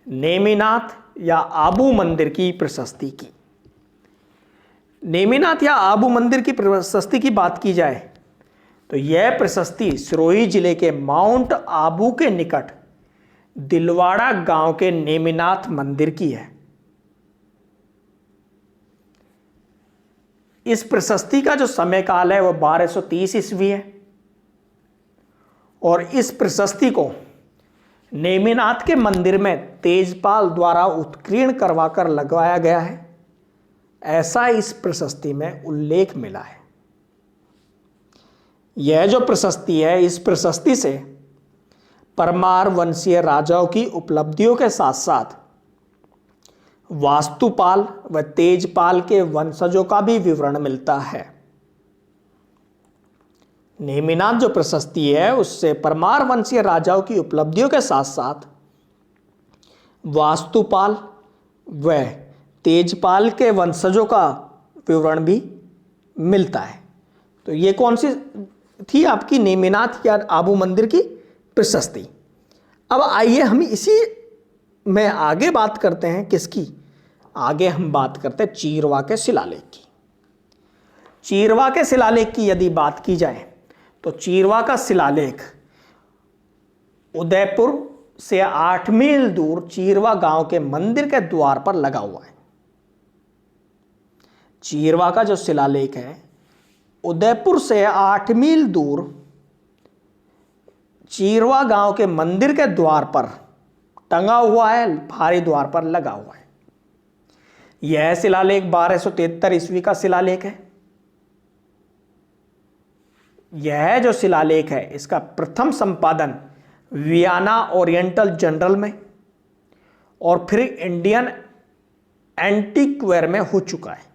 नेमिनाथ या आबू मंदिर की प्रशस्ति की। नेमिनाथ या आबू मंदिर की प्रशस्ति की बात की जाए तो यह प्रशस्ति सिरोही जिले के माउंट आबू के निकट दिलवाड़ा गांव के नेमिनाथ मंदिर की है। इस प्रशस्ति का जो समय काल है वह 1230 ईस्वी है और इस प्रशस्ति को नेमिनाथ के मंदिर में तेजपाल द्वारा उत्कीर्ण करवाकर लगवाया गया है, ऐसा इस प्रशस्ति में उल्लेख मिला है। यह जो प्रशस्ति है, इस प्रशस्ति से परमार वंशीय राजाओं की उपलब्धियों के साथ साथ वास्तुपाल व तेजपाल के वंशजों का भी विवरण मिलता है। नेमिनाथ जो प्रशस्ति है उससे परमार वंशीय राजाओं की उपलब्धियों के साथ साथ वास्तुपाल व तेजपाल के वंशजों का विवरण भी मिलता है। तो ये कौन सी थी आपकी नेमिनाथ या आबू मंदिर की प्रशस्ति। अब आइए हम इसी में आगे बात करते हैं किसकी, आगे हम बात करते हैं चीरवा के शिलालेख की। चीरवा के शिलालेख की यदि बात की जाए तो चीरवा का शिलालेख उदयपुर से 8 मील दूर चीरवा गांव के मंदिर के द्वार पर लगा हुआ है। चीरवा का जो शिलालेख है उदयपुर से 8 मील दूर चीरवा गांव के मंदिर के द्वार पर टंगा हुआ है, भारी द्वार पर लगा हुआ है। यह शिलालेख 1273 ईस्वी का शिलालेख है। यह जो शिलालेख है इसका प्रथम संपादन वियना ओरिएंटल जर्नल में और फिर इंडियन एंटीक्वेयर में हो चुका है।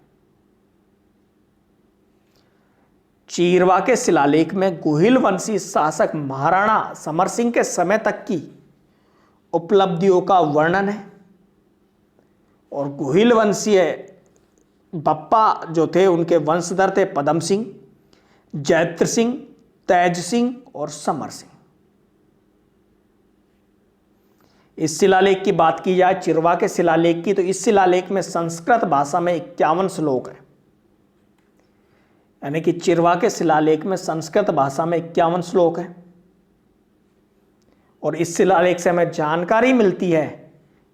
चीरवा के शिलालेख में गुहिल वंशी शासक महाराणा समर सिंह के समय तक की उपलब्धियों का वर्णन है और गुहिल वंशीय बप्पा जो थे उनके वंशधर थे पदम सिंह, जैत्र सिंह, तेज सिंह और समर सिंह। इस शिलालेख की बात की जाए चिरवा के शिलालेख की तो इस शिलालेख में संस्कृत भाषा में 51 श्लोक है, यानी कि चिरवा के शिलालेख में संस्कृत भाषा में 51 श्लोक है। और इस शिलालेख से हमें जानकारी मिलती है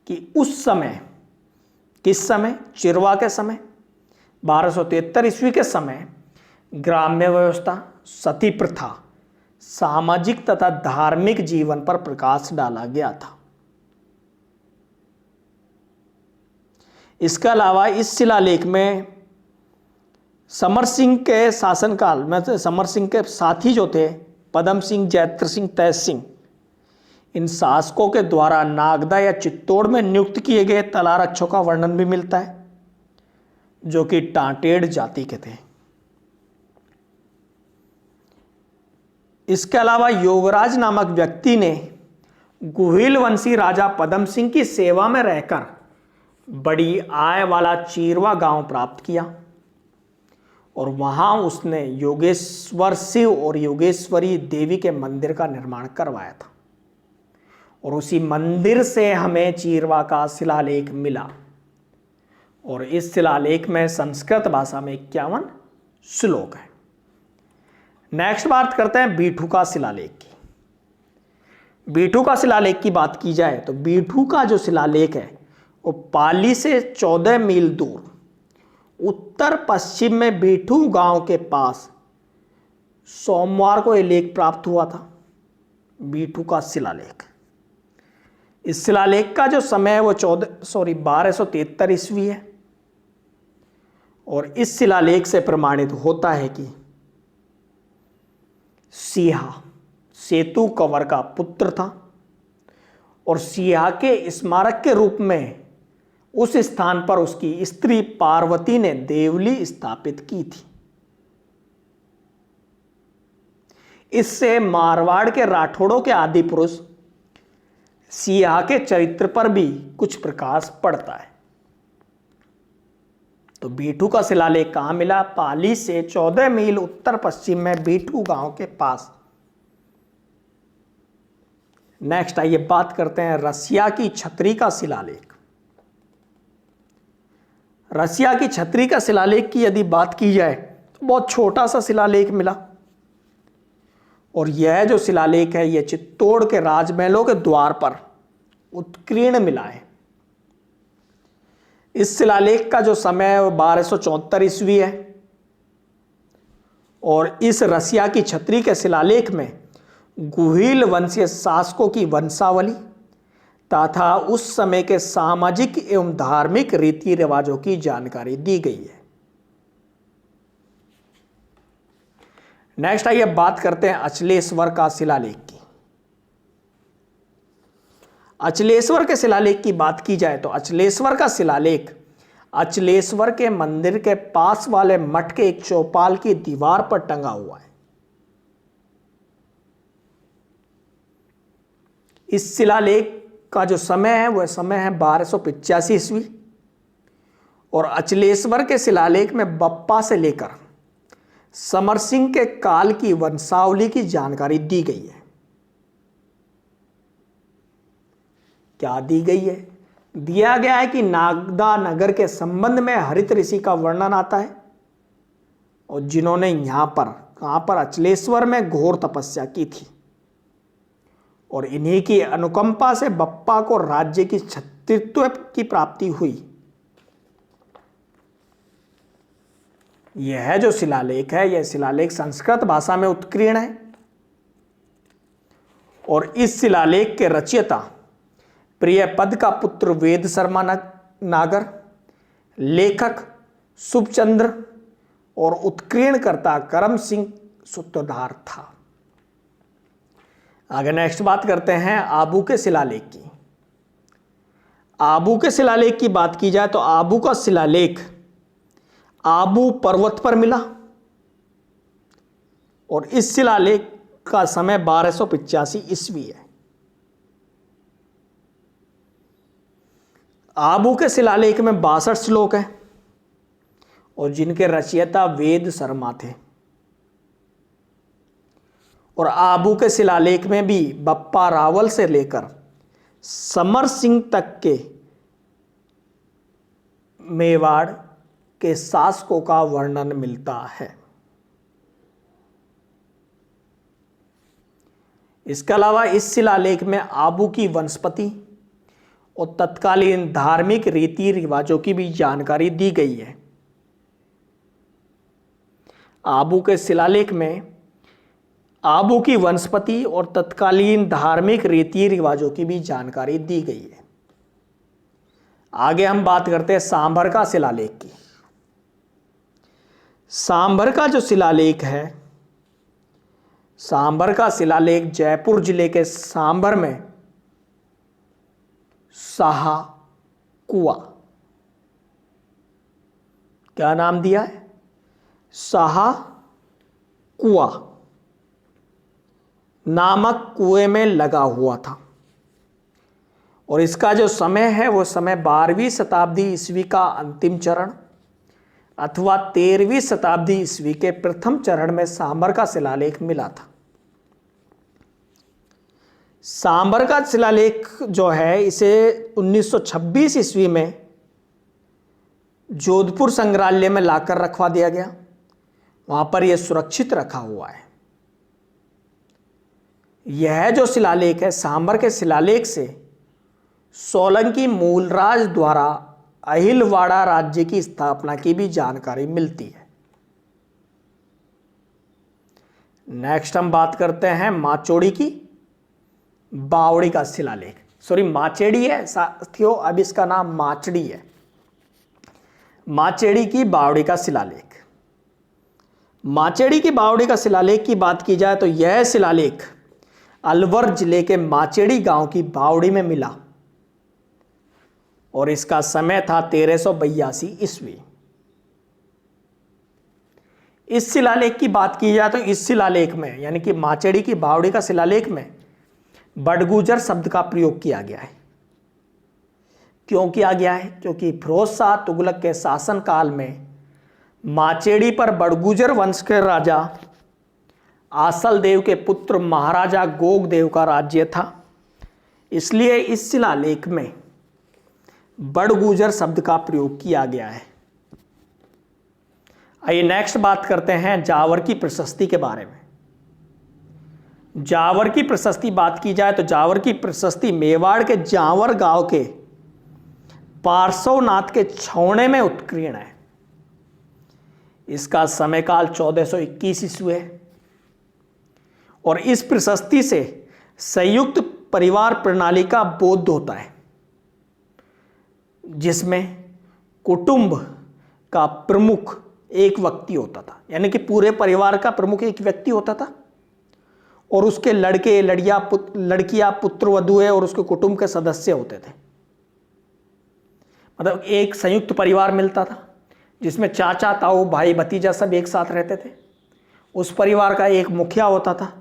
कि उस समय, किस समय, चिरवा के समय 1273 ईस्वी के समय ग्राम्य व्यवस्था, सती प्रथा, सामाजिक तथा धार्मिक जीवन पर प्रकाश डाला गया था। इसके अलावा इस शिलालेख में समर सिंह के शासनकाल में समर सिंह के साथी जो थे पदम सिंह, जैत्र सिंह, तेज सिंह, इन शासकों के द्वारा नागदा या चित्तौड़ में नियुक्त किए गए तलारक्षों का वर्णन भी मिलता है जो कि टाटेड़ जाति के थे। इसके अलावा योगराज नामक व्यक्ति ने गुहिल वंशी राजा पदम सिंह की सेवा में रहकर बड़ी आय वाला चीरवा गांव प्राप्त किया और वहां उसने योगेश्वर शिव और योगेश्वरी देवी के मंदिर का निर्माण करवाया था और उसी मंदिर से हमें चीरवा का शिलालेख मिला और इस शिलालेख में संस्कृत भाषा में 51 श्लोक है। नेक्स्ट बात करते हैं बीठू का शिलालेख की। बीठू का शिलालेख की बात की जाए तो बीठू का जो शिलालेख है वो पाली से 14 मील दूर उत्तर पश्चिम में बीठू गांव के पास सोमवार को यह लेख प्राप्त हुआ था। बीठू का शिलालेख, इस शिलालेख का जो समय है वो 1273 ईस्वी है और इस शिलालेख से प्रमाणित होता है कि सिंहा सेतु कंवर का पुत्र था और सिंहा के स्मारक के रूप में उस स्थान पर उसकी स्त्री पार्वती ने देवली स्थापित की थी। इससे मारवाड़ के राठौड़ों के आदि पुरुष सिंहा के चरित्र पर भी कुछ प्रकाश पड़ता है। तो बीठू का शिलालेख कहां मिला? पाली से 14 मील उत्तर पश्चिम में बीठू गांव के पास नेक्स्ट आइए बात करते हैं रसिया की छतरी का शिलालेख। रसिया की छतरी का शिलालेख की यदि बात की जाए तो बहुत छोटा सा शिलालेख मिला, और यह जो शिलालेख है यह चित्तौड़ के राजमहलों के द्वार पर उत्कीर्ण मिला है। इस शिलालेख का जो समय है वो 1274 ईस्वी है, और इस रसिया की छतरी के शिलालेख में गुहिल वंशीय शासकों की वंशावली तथा उस समय के सामाजिक एवं धार्मिक रीति रिवाजों की जानकारी दी गई है। नेक्स्ट आइए बात करते हैं अचलेश्वर का शिलालेख की। अचलेश्वर के शिलालेख की बात की जाए तो अचलेश्वर का शिलालेख अचलेश्वर के मंदिर के पास वाले मठ के एक चौपाल की दीवार पर टंगा हुआ है। इस शिलालेख का जो समय है वह समय है 1285 ईस्वी, और अचलेश्वर के शिलालेख में बप्पा से लेकर समर सिंह के काल की वंशावली की जानकारी दी गई है। क्या दी गई है? दिया गया है कि नागदा नगर के संबंध में हरित ऋषि का वर्णन आता है, और जिन्होंने यहां पर कहां पर अचलेश्वर में घोर तपस्या की थी, और इन्हीं की अनुकंपा से बप्पा को राज्य की छत्रित्व की प्राप्ति हुई। यह जो शिलालेख है यह शिलालेख संस्कृत भाषा में उत्कीर्ण है, और इस शिलालेख के रचयिता प्रियपद का पुत्र वेद शर्मा नागर, लेखक शुभचंद्र और उत्कीर्णकर्ता करम सिंह सूत्रधार था। आगे नेक्स्ट बात करते हैं आबू के शिलालेख की। आबू के शिलालेख की बात की जाए तो आबू का शिलालेख आबू पर्वत पर मिला, और इस शिलालेख का समय 1285 ईस्वी है। आबू के शिलालेख में 62 श्लोक हैं, और जिनके रचयिता वेद शर्मा थे। और आबू के शिलालेख में भी बप्पा रावल से लेकर समर सिंह तक के मेवाड़ के शासकों का वर्णन मिलता है। इसके अलावा इस शिलालेख में आबू की वनस्पति और तत्कालीन धार्मिक रीति रिवाजों की भी जानकारी दी गई है। आबू के शिलालेख में आबू की वनस्पति और तत्कालीन धार्मिक रीति रिवाजों की भी जानकारी दी गई है। आगे हम बात करते हैं सांभर का शिलालेख की। सांभर का जो शिलालेख है, सांभर का शिलालेख जयपुर जिले के सांभर में साहा कुआ, क्या नाम दिया है? साहा कुआ नामक कुएं में लगा हुआ था, और इसका जो समय है वो समय 12वीं शताब्दी ईस्वी का अंतिम चरण अथवा 13वीं शताब्दी ईस्वी के प्रथम चरण में सांभर का शिलालेख मिला था। सांभर का शिलालेख जो है इसे 1926 ईस्वी में जोधपुर संग्रहालय में लाकर रखवा दिया गया, वहां पर यह सुरक्षित रखा हुआ है। यह जो शिलालेख है सांभर के शिलालेख से सोलंकी मूलराज द्वारा अहिलवाड़ा राज्य की स्थापना की भी जानकारी मिलती है। नेक्स्ट हम बात करते हैं माचोड़ी की बावड़ी का शिलालेख। सॉरी, माचेड़ी है साथियों, अब इसका नाम माचड़ी है। माचेड़ी की बावड़ी का शिलालेख। माचेड़ी की बावड़ी का शिलालेख की बात की जाए तो यह शिलालेख अलवर जिले के माचेड़ी गांव की बावड़ी में मिला, और इसका समय था 1382 ईस्वी। इस शिलालेख की बात की जाए तो इस शिलालेख में यानी कि माचेड़ी की बावड़ी का शिलालेख में बड़गुजर शब्द का प्रयोग किया गया है। क्यों किया गया है? क्योंकि फिरोज शाह तुगलक के शासन काल में माचेड़ी पर बड़गुजर वंश के राजा आसल देव के पुत्र महाराजा गोग देव का राज्य था, इसलिए इस शिलालेख में बड़गुजर शब्द का प्रयोग किया गया है। आइए नेक्स्ट बात करते हैं जावर की प्रशस्ति के बारे में। जावर की प्रशस्ति बात की जाए तो जावर की प्रशस्ति मेवाड़ के जावर गांव के पार्श्वनाथ के छौणे में उत्कीर्ण है। इसका समयकाल 1421 ईस्वी है और इस प्रशस्ति से संयुक्त परिवार प्रणाली का बोध होता है, जिसमें कुटुंब का प्रमुख एक व्यक्ति होता था, यानी कि पूरे परिवार का प्रमुख एक व्यक्ति होता था और उसके लड़के लड़कियां पुत्र वधुएं और उसके कुटुंब के सदस्य होते थे। मतलब एक संयुक्त परिवार मिलता था जिसमें चाचा ताऊ भाई भतीजा सब एक साथ रहते थे। उस परिवार का एक मुखिया होता था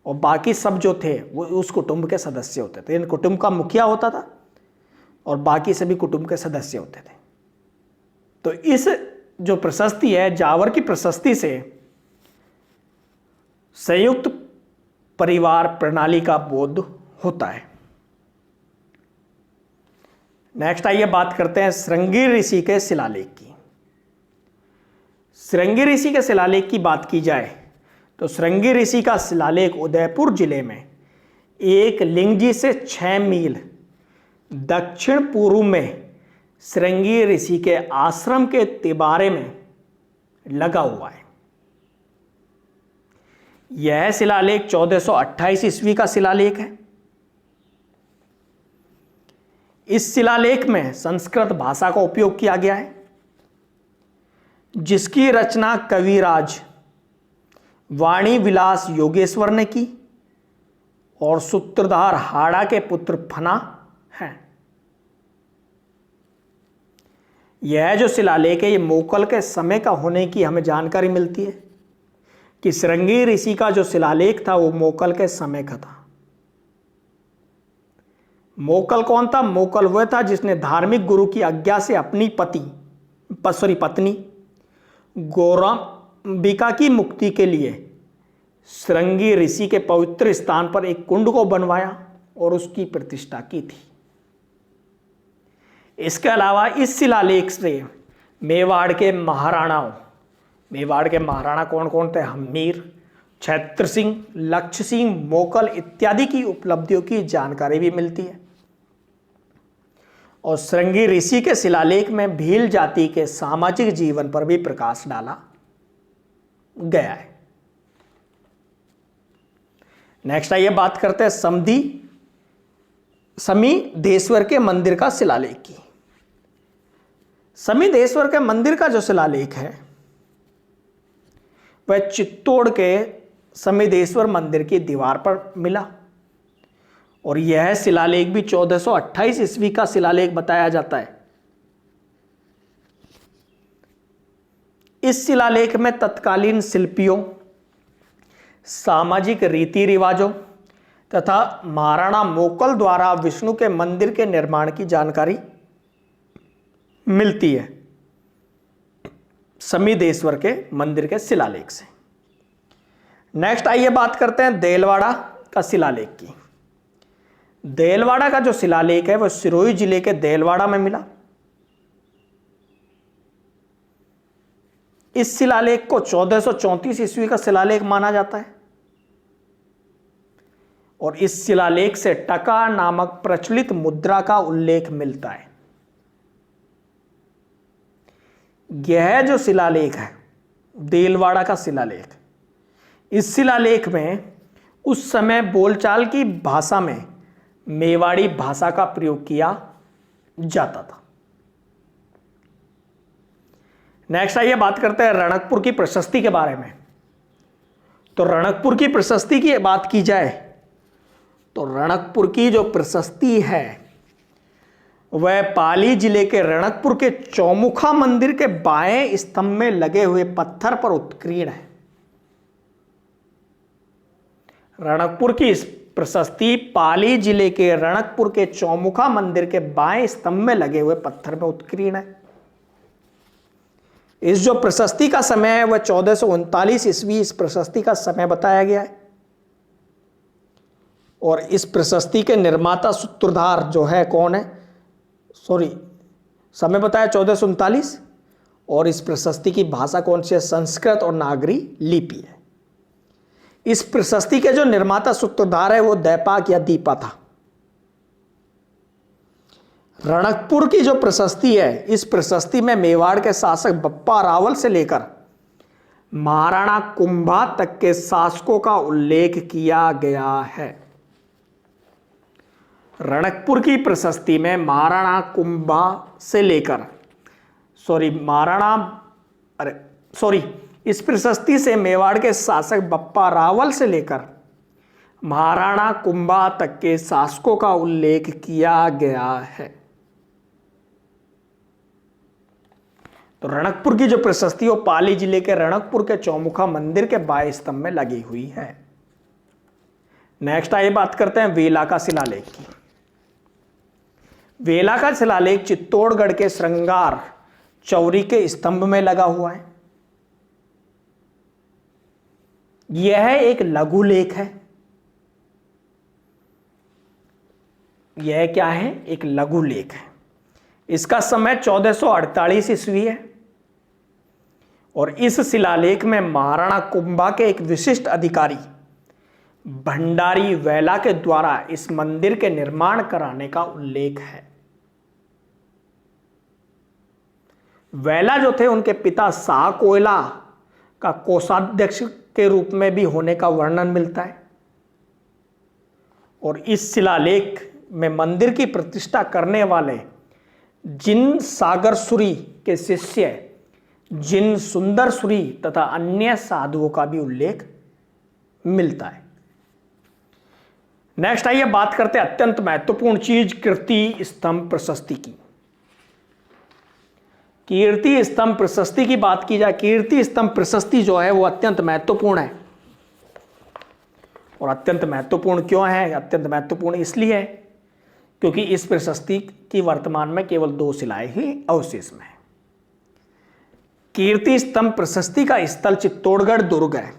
और बाकी सब जो थे वो उस कुटुंब के सदस्य होते थे। इन कुटुंब का मुखिया होता था और बाकी सभी कुटुंब के सदस्य होते थे। तो इस जो प्रशस्ति है, जावर की प्रशस्ति से संयुक्त परिवार प्रणाली का बोध होता है। नेक्स्ट आइए बात करते हैं श्रृंगी ऋषि के शिलालेख की। श्रृंगी ऋषि के शिलालेख की बात की जाए तो श्रृंगी ऋषि का शिलालेख उदयपुर जिले में एक लिंगजी से 6 मील दक्षिण पूर्व में श्रृंगी ऋषि के आश्रम के तिबारे में लगा हुआ है। यह शिलालेख 1428 ईस्वी का शिलालेख है। इस शिलालेख में संस्कृत भाषा का उपयोग किया गया है, जिसकी रचना कविराज वाणी विलास योगेश्वर ने की और सूत्रधार हाड़ा के पुत्र फना हैं। यह जो शिलालेख है ये मोकल के समय का होने की हमें जानकारी मिलती है कि श्रृंगी ऋषि का जो शिलालेख था वो मोकल के समय का था। मोकल कौन था? मोकल वह था जिसने धार्मिक गुरु की आज्ञा से अपनी पत्नी गौरंबिका की मुक्ति के लिए श्रृंगी ऋषि के पवित्र स्थान पर एक कुंड को बनवाया और उसकी प्रतिष्ठा की थी। इसके अलावा इस शिलालेख से मेवाड़ के महाराणा कौन कौन थे? हमीर, क्षेत्र सिंह, लक्ष्य सिंह, मोकल इत्यादि की उपलब्धियों की जानकारी भी मिलती है। और श्रृंगी ऋषि के शिलालेख में भील जाति के सामाजिक जीवन पर भी प्रकाश डाला गया है। नेक्स्ट आइए बात करते हैं समीधेश्वर के मंदिर का शिलालेख की। समीधेश्वर के मंदिर का जो शिलालेख है वह चित्तौड़ के समीधेश्वर मंदिर की दीवार पर मिला और यह शिलालेख भी 1428 ईस्वी का शिलालेख बताया जाता है। इस शिलालेख में तत्कालीन शिल्पियों, सामाजिक रीति रिवाजों तथा महाराणा मोकल द्वारा विष्णु के मंदिर के निर्माण की जानकारी मिलती है समीधेश्वर के मंदिर के शिलालेख से। नेक्स्ट आइए बात करते हैं देलवाड़ा का शिलालेख की। देलवाड़ा का जो शिलालेख है वह सिरोही जिले के देलवाड़ा में मिला। इस शिलालेख को 1434 ईस्वी का शिलालेख माना जाता है और इस शिलालेख से टका नामक प्रचलित मुद्रा का उल्लेख मिलता है। यह जो शिलालेख है देलवाड़ा का शिलालेख, इस शिलालेख में उस समय बोलचाल की भाषा में मेवाड़ी भाषा का प्रयोग किया जाता था। नेक्स्ट आइए बात करते हैं रणकपुर की प्रशस्ति के बारे में। तो रणकपुर की प्रशस्ति की बात की जाए तो रणकपुर की जो प्रशस्ति है वह पाली जिले के रणकपुर के चौमुखा मंदिर के बाएं स्तंभ में लगे हुए पत्थर पर उत्कीर्ण है। रणकपुर की प्रशस्ति पाली जिले के रणकपुर के चौमुखा मंदिर के बाएं स्तंभ में लगे हुए पत्थर में उत्कीर्ण है। इस जो प्रशस्ति का समय है वह 1439 ईस्वी इस प्रशस्ति का समय बताया गया है। और इस प्रशस्ति के निर्माता सूत्रधार जो है कौन है, समय बताया 1439। और इस प्रशस्ति की भाषा कौन सी है, संस्कृत और नागरी लिपि है। इस प्रशस्ति के जो निर्माता सूत्रधार है वो दैपाक या दीपा था। रणकपुर की जो प्रशस्ति है, इस प्रशस्ति में मेवाड़ के शासक बप्पा रावल से लेकर महाराणा कुंभा तक के शासकों का उल्लेख किया गया है। रणकपुर की प्रशस्ति में महाराणा कुंभा से लेकर इस प्रशस्ति से मेवाड़ के शासक बप्पा रावल से लेकर महाराणा कुंभा तक के शासकों का उल्लेख किया गया है। तो रणकपुर की जो प्रशस्ति वो पाली जिले के रणकपुर के चौमुखा मंदिर के बाएं स्तंभ में लगी हुई है। नेक्स्ट आइए बात करते हैं वेला का शिलालेख की। वेला का शिलालेख चित्तौड़गढ़ के श्रृंगार चौरी के स्तंभ में लगा हुआ है। यह एक लघु लेख है। यह क्या है, एक लघु लेख है। इसका समय 1448 ईस्वी है और इस शिलालेख में महाराणा कुंभा के एक विशिष्ट अधिकारी भंडारी वेला के द्वारा इस मंदिर के निर्माण कराने का उल्लेख है। वेला जो थे उनके पिता शाह कोयला का कोषाध्यक्ष के रूप में भी होने का वर्णन मिलता है। और इस शिलालेख में मंदिर की प्रतिष्ठा करने वाले जिन सागरसुरी के शिष्य जिन सुंदरसुरी तथा अन्य साधुओं का भी उल्लेख मिलता है। नेक्स्ट आइए बात करते हैं अत्यंत महत्वपूर्ण चीज कीर्ति स्तंभ प्रशस्ति की। कीर्ति स्तंभ प्रशस्ति की बात की जाए, कीर्ति स्तंभ प्रशस्ति जो है वो अत्यंत महत्वपूर्ण है। और अत्यंत महत्वपूर्ण क्यों है, अत्यंत महत्वपूर्ण इसलिए है क्योंकि इस प्रशस्ति की वर्तमान में केवल 2 शिलाएं ही अवशेष में है। कीर्ति स्तंभ प्रशस्ति का स्थल चित्तौड़गढ़ दुर्ग है,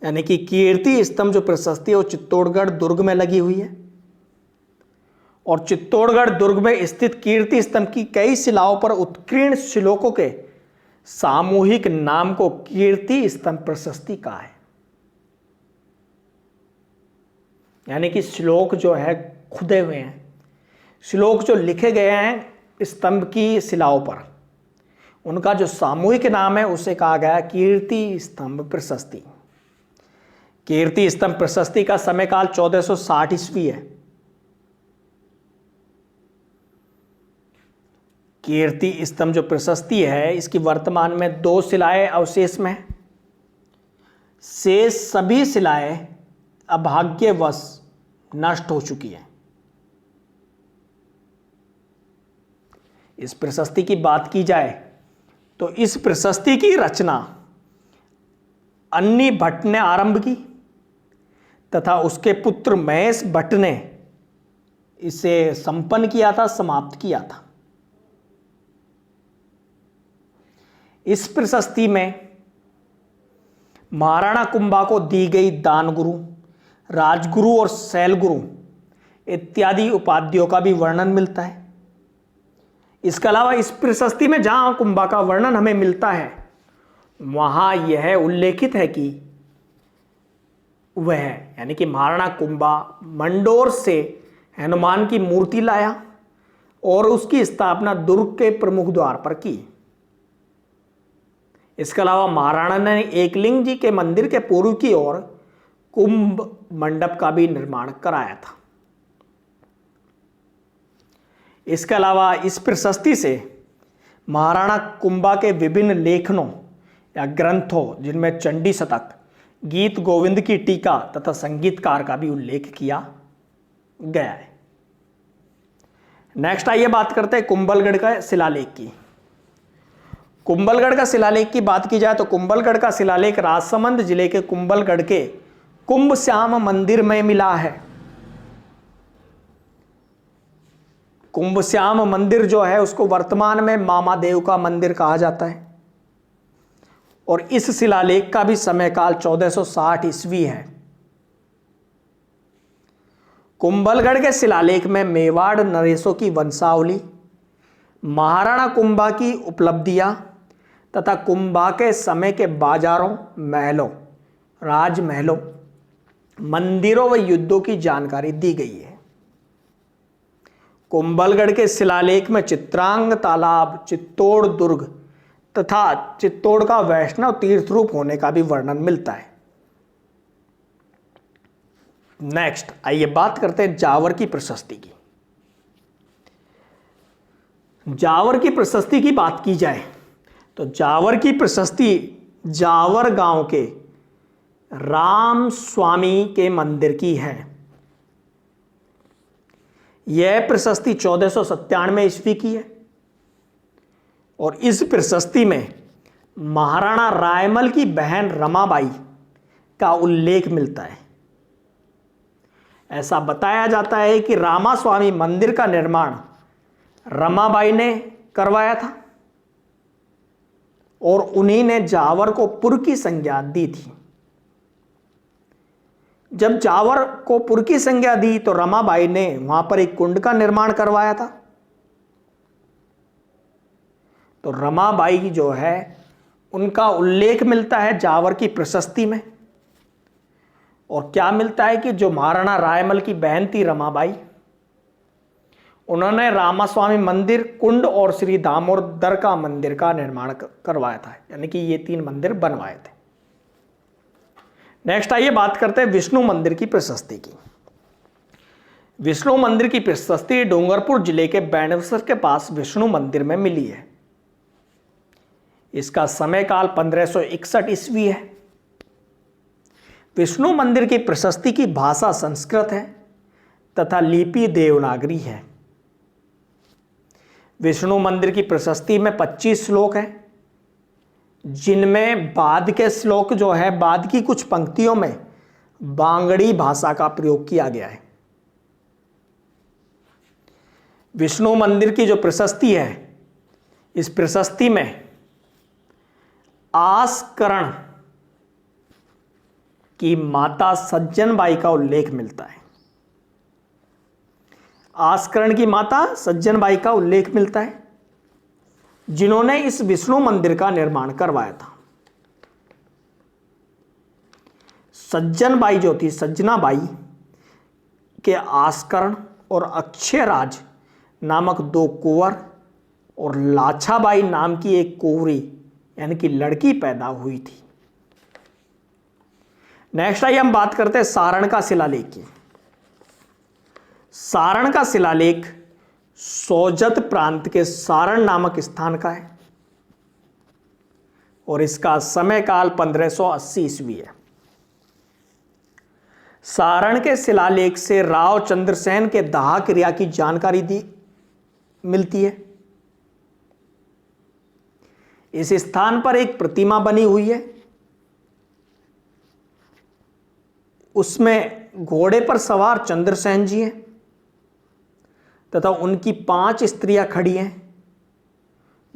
यानी कि कीर्ति स्तंभ जो प्रशस्ति है वो चित्तौड़गढ़ दुर्ग में लगी हुई है। और चित्तौड़गढ़ दुर्ग में स्थित कीर्ति स्तंभ की कई शिलाओं पर उत्कीर्ण श्लोकों के सामूहिक नाम को कीर्ति स्तंभ प्रशस्ति कहा है। यानी कि श्लोक जो है खुदे हुए हैं, श्लोक जो लिखे गए हैं स्तंभ की शिलाओं पर, उनका जो सामूहिक नाम है उसे कहा गया कीर्ति स्तंभ प्रशस्ति। कीर्ति स्तंभ प्रशस्ति का समय काल 1460 ईस्वी है। कीर्ति स्तंभ जो प्रशस्ति है इसकी वर्तमान में 2 शिलाएं अवशेष में है। शेष सभी शिलाएं अभाग्यवश नष्ट हो चुकी है। इस प्रशस्ति की बात की जाए तो इस प्रशस्ति की रचना अन्नी भट्ट ने आरंभ की तथा उसके पुत्र महेश भट्ट ने इसे संपन्न किया था, समाप्त किया था। इस प्रशस्ति में महाराणा कुंभा को दी गई दान गुरु, राजगुरु और शैलगुरु इत्यादि उपाधियों का भी वर्णन मिलता है। इसके अलावा इस प्रशस्ति में जहां कुंभा का वर्णन हमें मिलता है वहां यह उल्लेखित है कि वह यानी कि महाराणा कुंभा मंडोर से हनुमान की मूर्ति लाया और उसकी स्थापना दुर्ग के प्रमुख द्वार पर की। इसके अलावा महाराणा ने एकलिंग जी के मंदिर के पूर्व की ओर कुंभ मंडप का भी निर्माण कराया था। इसके अलावा इस प्रशस्ति से महाराणा कुंभा के विभिन्न लेखनों या ग्रंथों जिनमें चंडी शतक, गीत गोविंद की टीका तथा संगीतकार का भी उल्लेख किया गया है। नेक्स्ट आइए बात करते हैं कुंभलगढ़ का शिलालेख की। कुंभलगढ़ का शिलालेख की बात की जाए तो कुंभलगढ़ का शिलालेख राजसमंद जिले के कुंभलगढ़ के कुंभ श्याम मंदिर में मिला है। कुंभ श्याम मंदिर जो है उसको वर्तमान में मामादेव का मंदिर कहा जाता है और इस शिलालेख का भी समय काल 1460 ईस्वी है। कुंभलगढ़ के शिलालेख में मेवाड़ नरेशों की वंशावली, महाराणा कुंभा की उपलब्धियां तथा कुंभा के समय के बाजारों, महलों, राजमहलों, मंदिरों व युद्धों की जानकारी दी गई है। कुंभलगढ़ के शिलालेख में चित्रांग तालाब, चित्तौड़ दुर्ग तथा चित्तौड़ का वैष्णव तीर्थ रूप होने का भी वर्णन मिलता है। नेक्स्ट आइए बात करते हैं जावर की प्रशस्ति की। जावर की प्रशस्ति की बात की जाए तो जावर की प्रशस्ति जावर गांव के राम स्वामी के मंदिर की है। यह प्रशस्ति 1497 ईस्वी की है और इस प्रशस्ति में महाराणा रायमल की बहन रमाबाई का उल्लेख मिलता है। ऐसा बताया जाता है कि रामास्वामी मंदिर का निर्माण रमाबाई ने करवाया था और उन्हीं ने जावर को पुर की संज्ञा दी थी। जब जावर को पुर की संज्ञा दी तो रमाबाई ने वहां पर एक कुंड का निर्माण करवाया था। तो रमाबाई जो है उनका उल्लेख मिलता है जावर की प्रशस्ति में। और क्या मिलता है कि जो महाराणा रायमल की बहन थी रमाबाई, उन्होंने रामास्वामी मंदिर, कुंड और श्री दामोदर का मंदिर का निर्माण करवाया था, यानी कि ये 3 मंदिर बनवाए थे। नेक्स्ट आइए बात करते हैं विष्णु मंदिर की प्रशस्ति की। विष्णु मंदिर की प्रशस्ति डूंगरपुर जिले के बैणवसर के पास विष्णु मंदिर में मिली है। इसका समय काल 1561 ईस्वी है। विष्णु मंदिर की प्रशस्ति की भाषा संस्कृत है तथा लिपि देवनागरी है। विष्णु मंदिर की प्रशस्ति में 25 श्लोक हैं, जिनमें बाद के श्लोक जो है, बाद की कुछ पंक्तियों में बांगड़ी भाषा का प्रयोग किया गया है। विष्णु मंदिर की जो प्रशस्ति है, इस प्रशस्ति में आस्करण की माता सज्जनबाई का उल्लेख मिलता है। आस्करण की माता सज्जनबाई का उल्लेख मिलता है, जिन्होंने इस विष्णु मंदिर का निर्माण करवाया था। सज्जनबाई जो थी, सज्जनाबाई के आस्करण और अक्षयराज नामक 2 कुंवर और लाछाबाई नाम की एक कुंवरी यानी कि लड़की पैदा हुई थी। नेक्स्ट आइए हम बात करते हैं सारण का शिलालेख की। सारण का शिलालेख सोजत प्रांत के सारण नामक स्थान का है और इसका समय काल 1580 ईस्वी है। सारण के शिलालेख से राव चंद्रसेन के दाह क्रिया की जानकारी मिलती है। इस स्थान पर एक प्रतिमा बनी हुई है, उसमें घोड़े पर सवार चंद्रसेन जी हैं तथा उनकी 5 स्त्रियां खड़ी हैं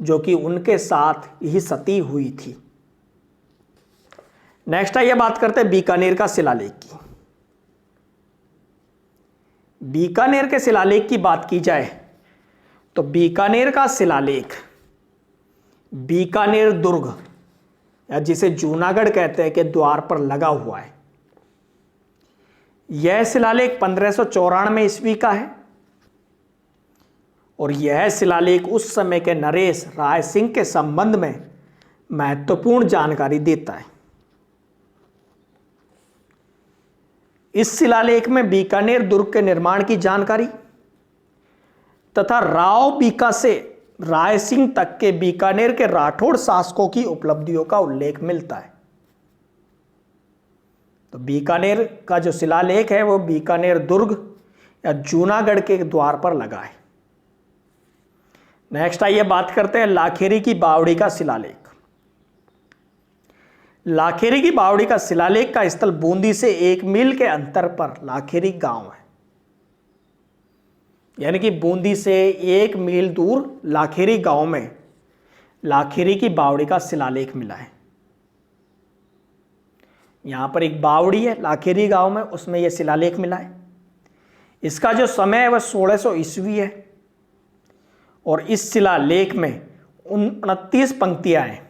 जो कि उनके साथ ही सती हुई थी। नेक्स्ट आइए बात करते हैं बीकानेर का शिलालेख की। बीकानेर के शिलालेख की बात की जाए तो बीकानेर का शिलालेख बीकानेर दुर्ग या जिसे जूनागढ़ कहते हैं के द्वार पर लगा हुआ है। यह शिलालेख 1594 ईस्वी का है और यह शिलालेख उस समय के नरेश राय सिंह के संबंध में महत्वपूर्ण जानकारी देता है। इस शिलालेख में बीकानेर दुर्ग के निर्माण की जानकारी तथा राव बीका से राय सिंह तक के बीकानेर के राठौड़ शासकों की उपलब्धियों का उल्लेख मिलता है। तो बीकानेर का जो शिलालेख है वो बीकानेर दुर्ग या जूनागढ़ के द्वार पर लगा है। नेक्स्ट आइए बात करते हैं लाखेरी की बावड़ी का शिलालेख। लाखेरी की बावड़ी का शिलालेख का स्थल बूंदी से 1 मील के अंतर पर लाखेरी गांव है, यानी कि बूंदी से 1 मील दूर लाखेरी गांव में लाखेरी की बावड़ी का शिलालेख मिला है। यहां पर एक बावड़ी है लाखेरी गांव में, उसमें यह शिलालेख मिला है। इसका जो समय है वह 1600 ईस्वी है और इस शिलालेख में 29 पंक्तियां हैं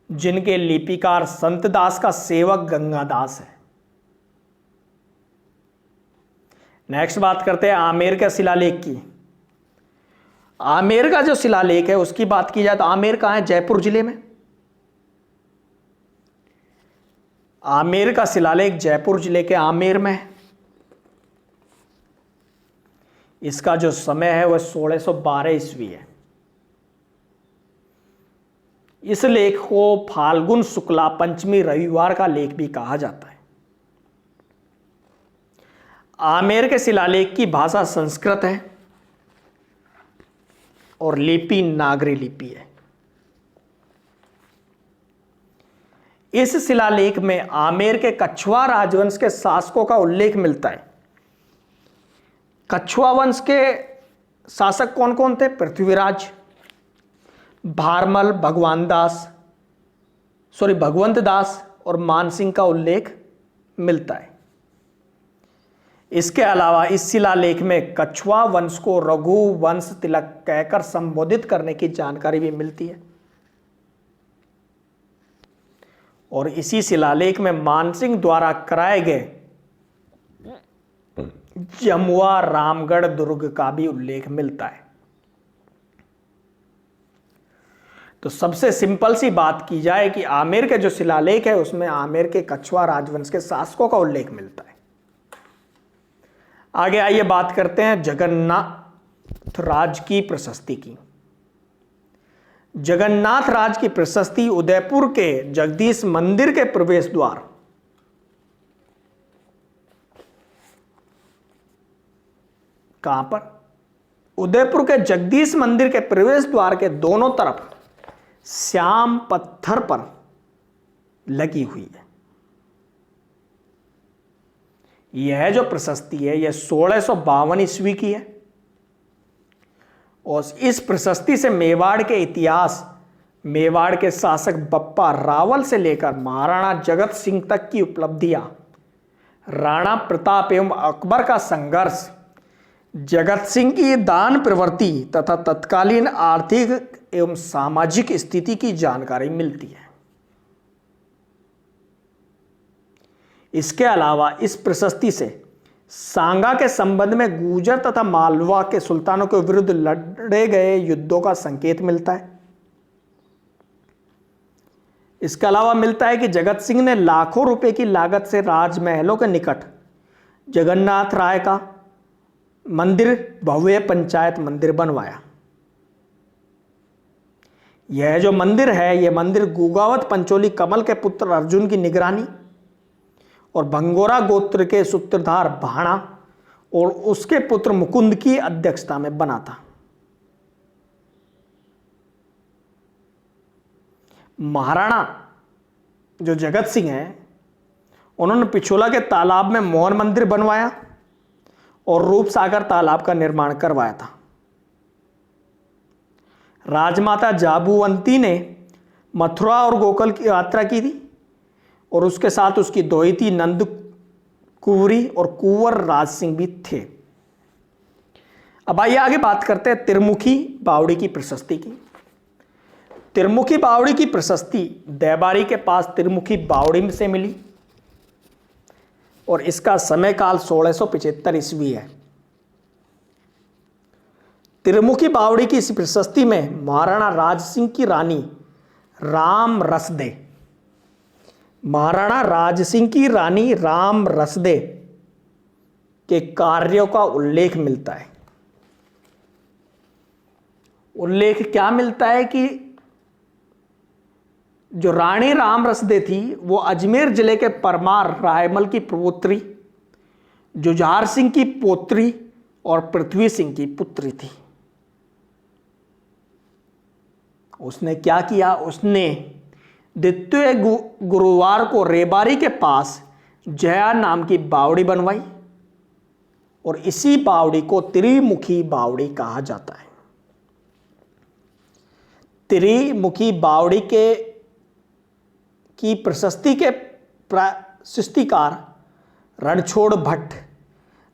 जिनके लिपिकार संत दास का सेवक गंगादास है। नेक्स्ट बात करते हैं आमेर के शिलालेख की। आमेर का जो शिलालेख है उसकी बात की जाए तो आमेर कहां है? जयपुर जिले में। आमेर का शिलालेख जयपुर जिले के आमेर में है। इसका जो समय है वह 1612 ईस्वी है। इस लेख को फाल्गुन शुक्ला पंचमी रविवार का लेख भी कहा जाता है। आमेर के शिलालेख की भाषा संस्कृत है और लिपि नागरी लिपि है। इस शिलालेख में आमेर के कछवा राजवंश के शासकों का उल्लेख मिलता है। कछवा वंश के शासक कौन कौन थे? पृथ्वीराज, भारमल, भगवंत दास और मानसिंह का उल्लेख मिलता है। इसके अलावा इस शिलालेख में कछवा वंश को रघु वंश तिलक कहकर संबोधित करने की जानकारी भी मिलती है और इसी शिलालेख में मानसिंह द्वारा कराए गए जमुआ रामगढ़ दुर्ग का भी उल्लेख मिलता है। तो सबसे सिंपल सी बात की जाए कि आमेर के जो शिलालेख है उसमें आमेर के कछवा राजवंश के शासकों का उल्लेख मिलता है। आगे आइए बात करते हैं जगन्नाथ राज की प्रशस्ति की। जगन्नाथ राज की प्रशस्ति उदयपुर के जगदीश मंदिर के प्रवेश द्वार कहां पर? उदयपुर के जगदीश मंदिर के प्रवेश द्वार के दोनों तरफ श्याम पत्थर पर लगी हुई है। यह जो प्रशस्ति है यह 1652 ईस्वी की है और इस प्रशस्ति से मेवाड़ के इतिहास, मेवाड़ के शासक बप्पा रावल से लेकर महाराणा जगत सिंह तक की उपलब्धियां, राणा प्रताप एवं अकबर का संघर्ष, जगत सिंह की दान प्रवृत्ति तथा तत्कालीन आर्थिक एवं सामाजिक स्थिति की जानकारी मिलती है। इसके अलावा इस प्रशस्ति से सांगा के संबंध में गुर्जर तथा मालवा के सुल्तानों के विरुद्ध लड़े गए युद्धों का संकेत मिलता है। इसके अलावा मिलता है कि जगत सिंह ने लाखों रुपए की लागत से राजमहलों के निकट जगन्नाथ राय का मंदिर, भव्य पंचायत मंदिर बनवाया। यह जो मंदिर है यह मंदिर गुगावत पंचोली कमल के पुत्र अर्जुन की निगरानी और भंगोरा गोत्र के सूत्रधार भाणा और उसके पुत्र मुकुंद की अध्यक्षता में बना था। महाराणा जो जगत सिंह है उन्होंने पिछोला के तालाब में मोहन मंदिर बनवाया और रूपसागर तालाब का निर्माण करवाया था। राजमाता जाबुवंती ने मथुरा और गोकुल की यात्रा की थी और उसके साथ उसकी दोहिती नंद कुंवरी और कुंवर राज सिंह भी थे। अब आइए आगे बात करते हैं त्रिमुखी बावड़ी की प्रशस्ति की। त्रिमुखी बावड़ी की प्रशस्ति देबारी के पास त्रिमुखी बावड़ी से मिली और इसका समय काल 1675 ईस्वी है। त्रिमुखी बावड़ी की इस प्रशस्ति में महाराणा राज सिंह की रानी राम रसदे, महाराणा राज सिंह की रानी राम रसदे के कार्यों का उल्लेख मिलता है। उल्लेख क्या मिलता है कि जो रानी राम रसदे थी वो अजमेर जिले के परमार रायमल की पुत्री, जुझार सिंह की पोत्री और पृथ्वी सिंह की पुत्री थी। उसने क्या किया? उसने द्वितीय गुरुवार को रेबारी के पास जया नाम की बावड़ी बनवाई और इसी बावड़ी को त्रिमुखी बावड़ी कहा जाता है। त्रिमुखी बावड़ी की प्रशस्ति के सृष्टिकार रणछोड़ भट्ट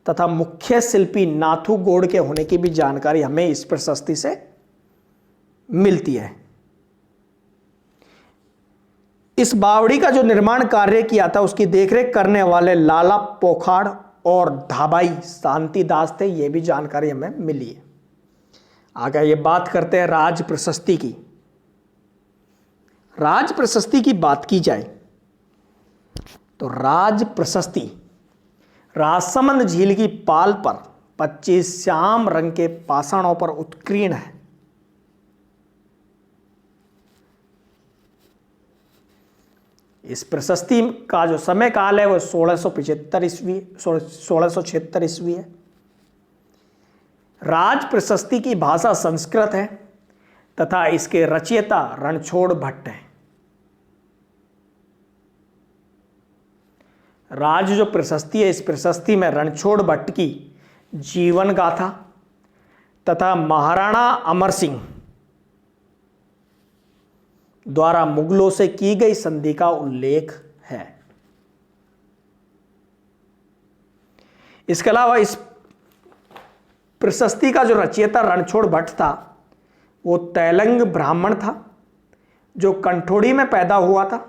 तथा मुख्य शिल्पी नाथू गौड़ के होने की भी जानकारी हमें इस प्रशस्ति से मिलती है। इस बावड़ी का जो निर्माण कार्य किया था उसकी देखरेख करने वाले लाला पोखाड़ और धाबाई शांतिदास थे, यह भी जानकारी हमें मिली है। आगे ये बात करते हैं राज प्रशस्ति की। राज प्रशस्ति की बात की जाए तो राज प्रशस्ति राजसमंद झील की पाल पर 25 श्याम रंग के पाषाणों पर उत्कीर्ण है। इस प्रशस्ति का जो समय काल है वो 1676 ईस्वी है। राज प्रशस्ति की भाषा संस्कृत है तथा इसके रचयिता रणछोड़ भट्ट हैं। राज जो प्रशस्ति है, इस प्रशस्ति में रणछोड़ भट्ट की जीवन गाथा तथा महाराणा अमर सिंह द्वारा मुगलों से की गई संधि का उल्लेख है। इसके अलावा इस प्रशस्ति का जो रचयिता रणछोड़ भट्ट था वो तैलंग ब्राह्मण था जो कंठोड़ी में पैदा हुआ था।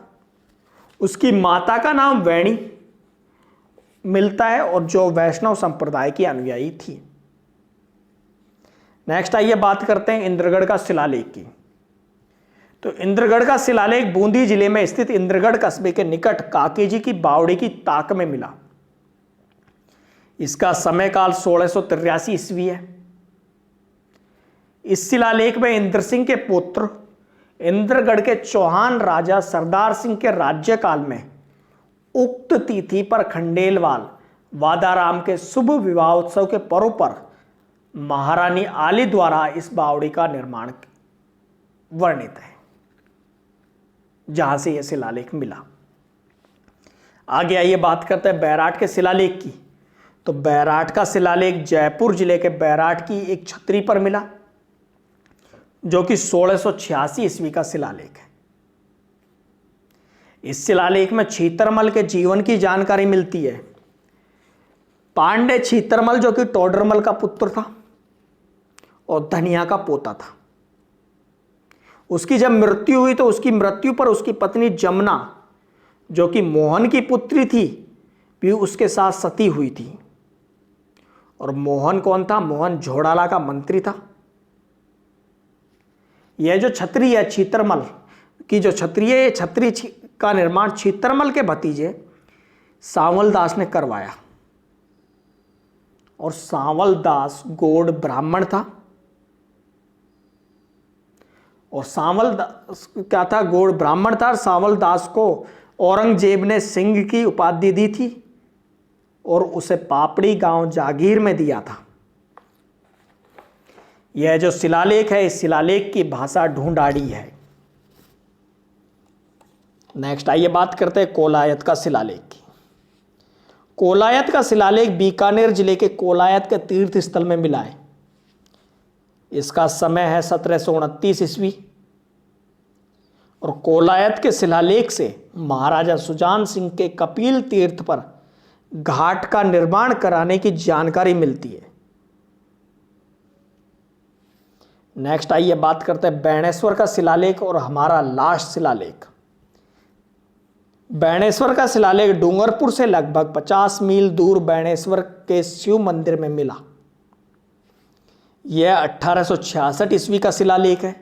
उसकी माता का नाम वैणी मिलता है और जो वैष्णव संप्रदाय की अनुयायी थी। नेक्स्ट आइए बात करते हैं इंद्रगढ़ का शिलालेख की। तो इंद्रगढ़ का शिलालेख बूंदी जिले में स्थित इंद्रगढ़ कस्बे के निकट काके जी की बावड़ी की ताक में मिला। इसका समय काल 1683 ईस्वी है। इस शिलालेख में इंद्र सिंह के पुत्र इंद्रगढ़ के चौहान राजा सरदार सिंह के राज्यकाल में उक्त तिथि पर खंडेलवाल वादाराम के शुभ विवाह उत्सव के पर्व पर महारानी आली द्वारा इस बावड़ी का निर्माण वर्णित है, जहां से यह शिलालेख मिला। आगे आइए बात करते हैं बैराट के शिलालेख की। तो बैराट का शिलालेख जयपुर जिले के बैराट की एक छतरी पर मिला, जो कि 1686 ईस्वी का शिलालेख है। इस शिलालेख में छीतरमल के जीवन की जानकारी मिलती है। पांडे छीतरमल जो कि टोडरमल का पुत्र था और धनिया का पोता था। उसकी जब मृत्यु हुई तो उसकी मृत्यु पर उसकी पत्नी जमुना जो कि मोहन की पुत्री थी भी उसके साथ सती हुई थी। और मोहन कौन था? मोहन झोड़ाला का मंत्री था। यह जो छतरी है छीतरमल की जो छतरी है, छतरी का निर्माण छीतरमल के भतीजे सांवल दास ने करवाया। और सांवल दास गौड़ ब्राह्मण था। और सांवल दास क्या था? गौड़ ब्राह्मण था। सांवल दास को औरंगजेब ने सिंह की उपाधि दी थी और उसे पापड़ी गांव जागीर में दिया था। यह जो शिलालेख है, इस शिलालेख की भाषा ढूंढाड़ी है। नेक्स्ट आइए बात करते हैं कोलायत का शिलालेख की। कोलायत का शिलालेख बीकानेर जिले के कोलायत के तीर्थ स्थल में मिला है। इसका समय है 1729 ईस्वी। और कोलायत के शिलालेख से महाराजा सुजान सिंह के कपिल तीर्थ पर घाट का निर्माण कराने की जानकारी मिलती है। नेक्स्ट आइए बात करते हैं बैणेश्वर का शिलालेख और हमारा लास्ट शिलालेख। बैणेश्वर का शिलालेख डूंगरपुर से लगभग 50 मील दूर बैणेश्वर के शिव मंदिर में मिला। यह 1866 ईस्वी का शिलालेख है।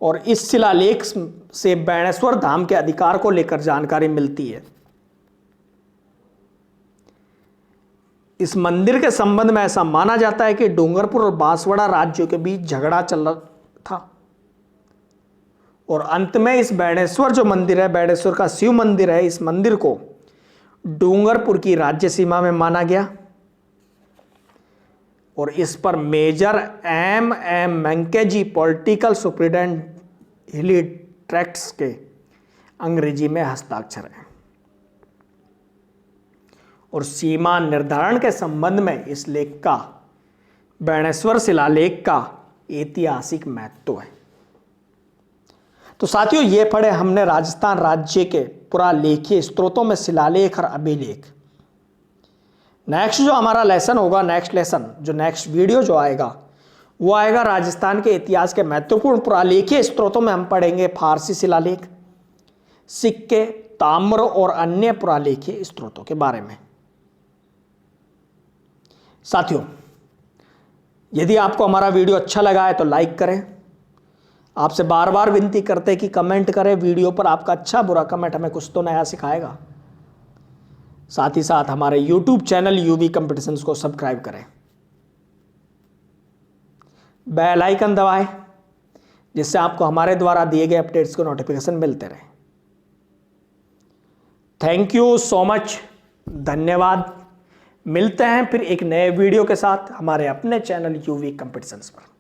और इस शिलालेख से बैणेश्वर धाम के अधिकार को लेकर जानकारी मिलती है। इस मंदिर के संबंध में ऐसा माना जाता है कि डूंगरपुर और बांसवाड़ा राज्यों के बीच झगड़ा चल रहा था और अंत में इस बैणेश्वर जो मंदिर है, बैणेश्वर का शिव मंदिर है, इस मंदिर को डूंगरपुर की राज्य सीमा में माना गया। और इस पर मेजर M मैंकेजी पॉलिटिकल सुप्रिटेंडेंट हिली ट्रैक्ट्स के अंग्रेजी में हस्ताक्षर है। और सीमा निर्धारण के संबंध में इस लेख का, बैणेश्वर शिलालेख का ऐतिहासिक महत्व है। तो साथियों, ये पढ़े हमने राजस्थान राज्य के पुरालेखीय स्त्रोतों में शिलालेख और अभिलेख। नेक्स्ट जो हमारा लेसन होगा, नेक्स्ट लेसन जो नेक्स्ट वीडियो जो आएगा वो आएगा राजस्थान के इतिहास के महत्वपूर्ण पुरालेखीय स्रोतों में हम पढ़ेंगे फारसी शिलालेख, सिक्के, ताम्र और अन्य पुरालेखीय स्रोतों के बारे में। साथियों, यदि आपको हमारा वीडियो अच्छा लगा है तो लाइक करें। आपसे बार बार विनती करते हैं कि कमेंट करें। वीडियो पर आपका अच्छा बुरा कमेंट हमें कुछ तो नया सिखाएगा। साथ ही साथ हमारे YouTube चैनल यूवी कंपटीशंस को सब्सक्राइब करें, बेल आइकन दबाएं, जिससे आपको हमारे द्वारा दिए गए अपडेट्स के नोटिफिकेशन मिलते रहे। थैंक यू सो मच, धन्यवाद। मिलते हैं फिर एक नए वीडियो के साथ हमारे अपने चैनल यूवी कंपटीशंस पर।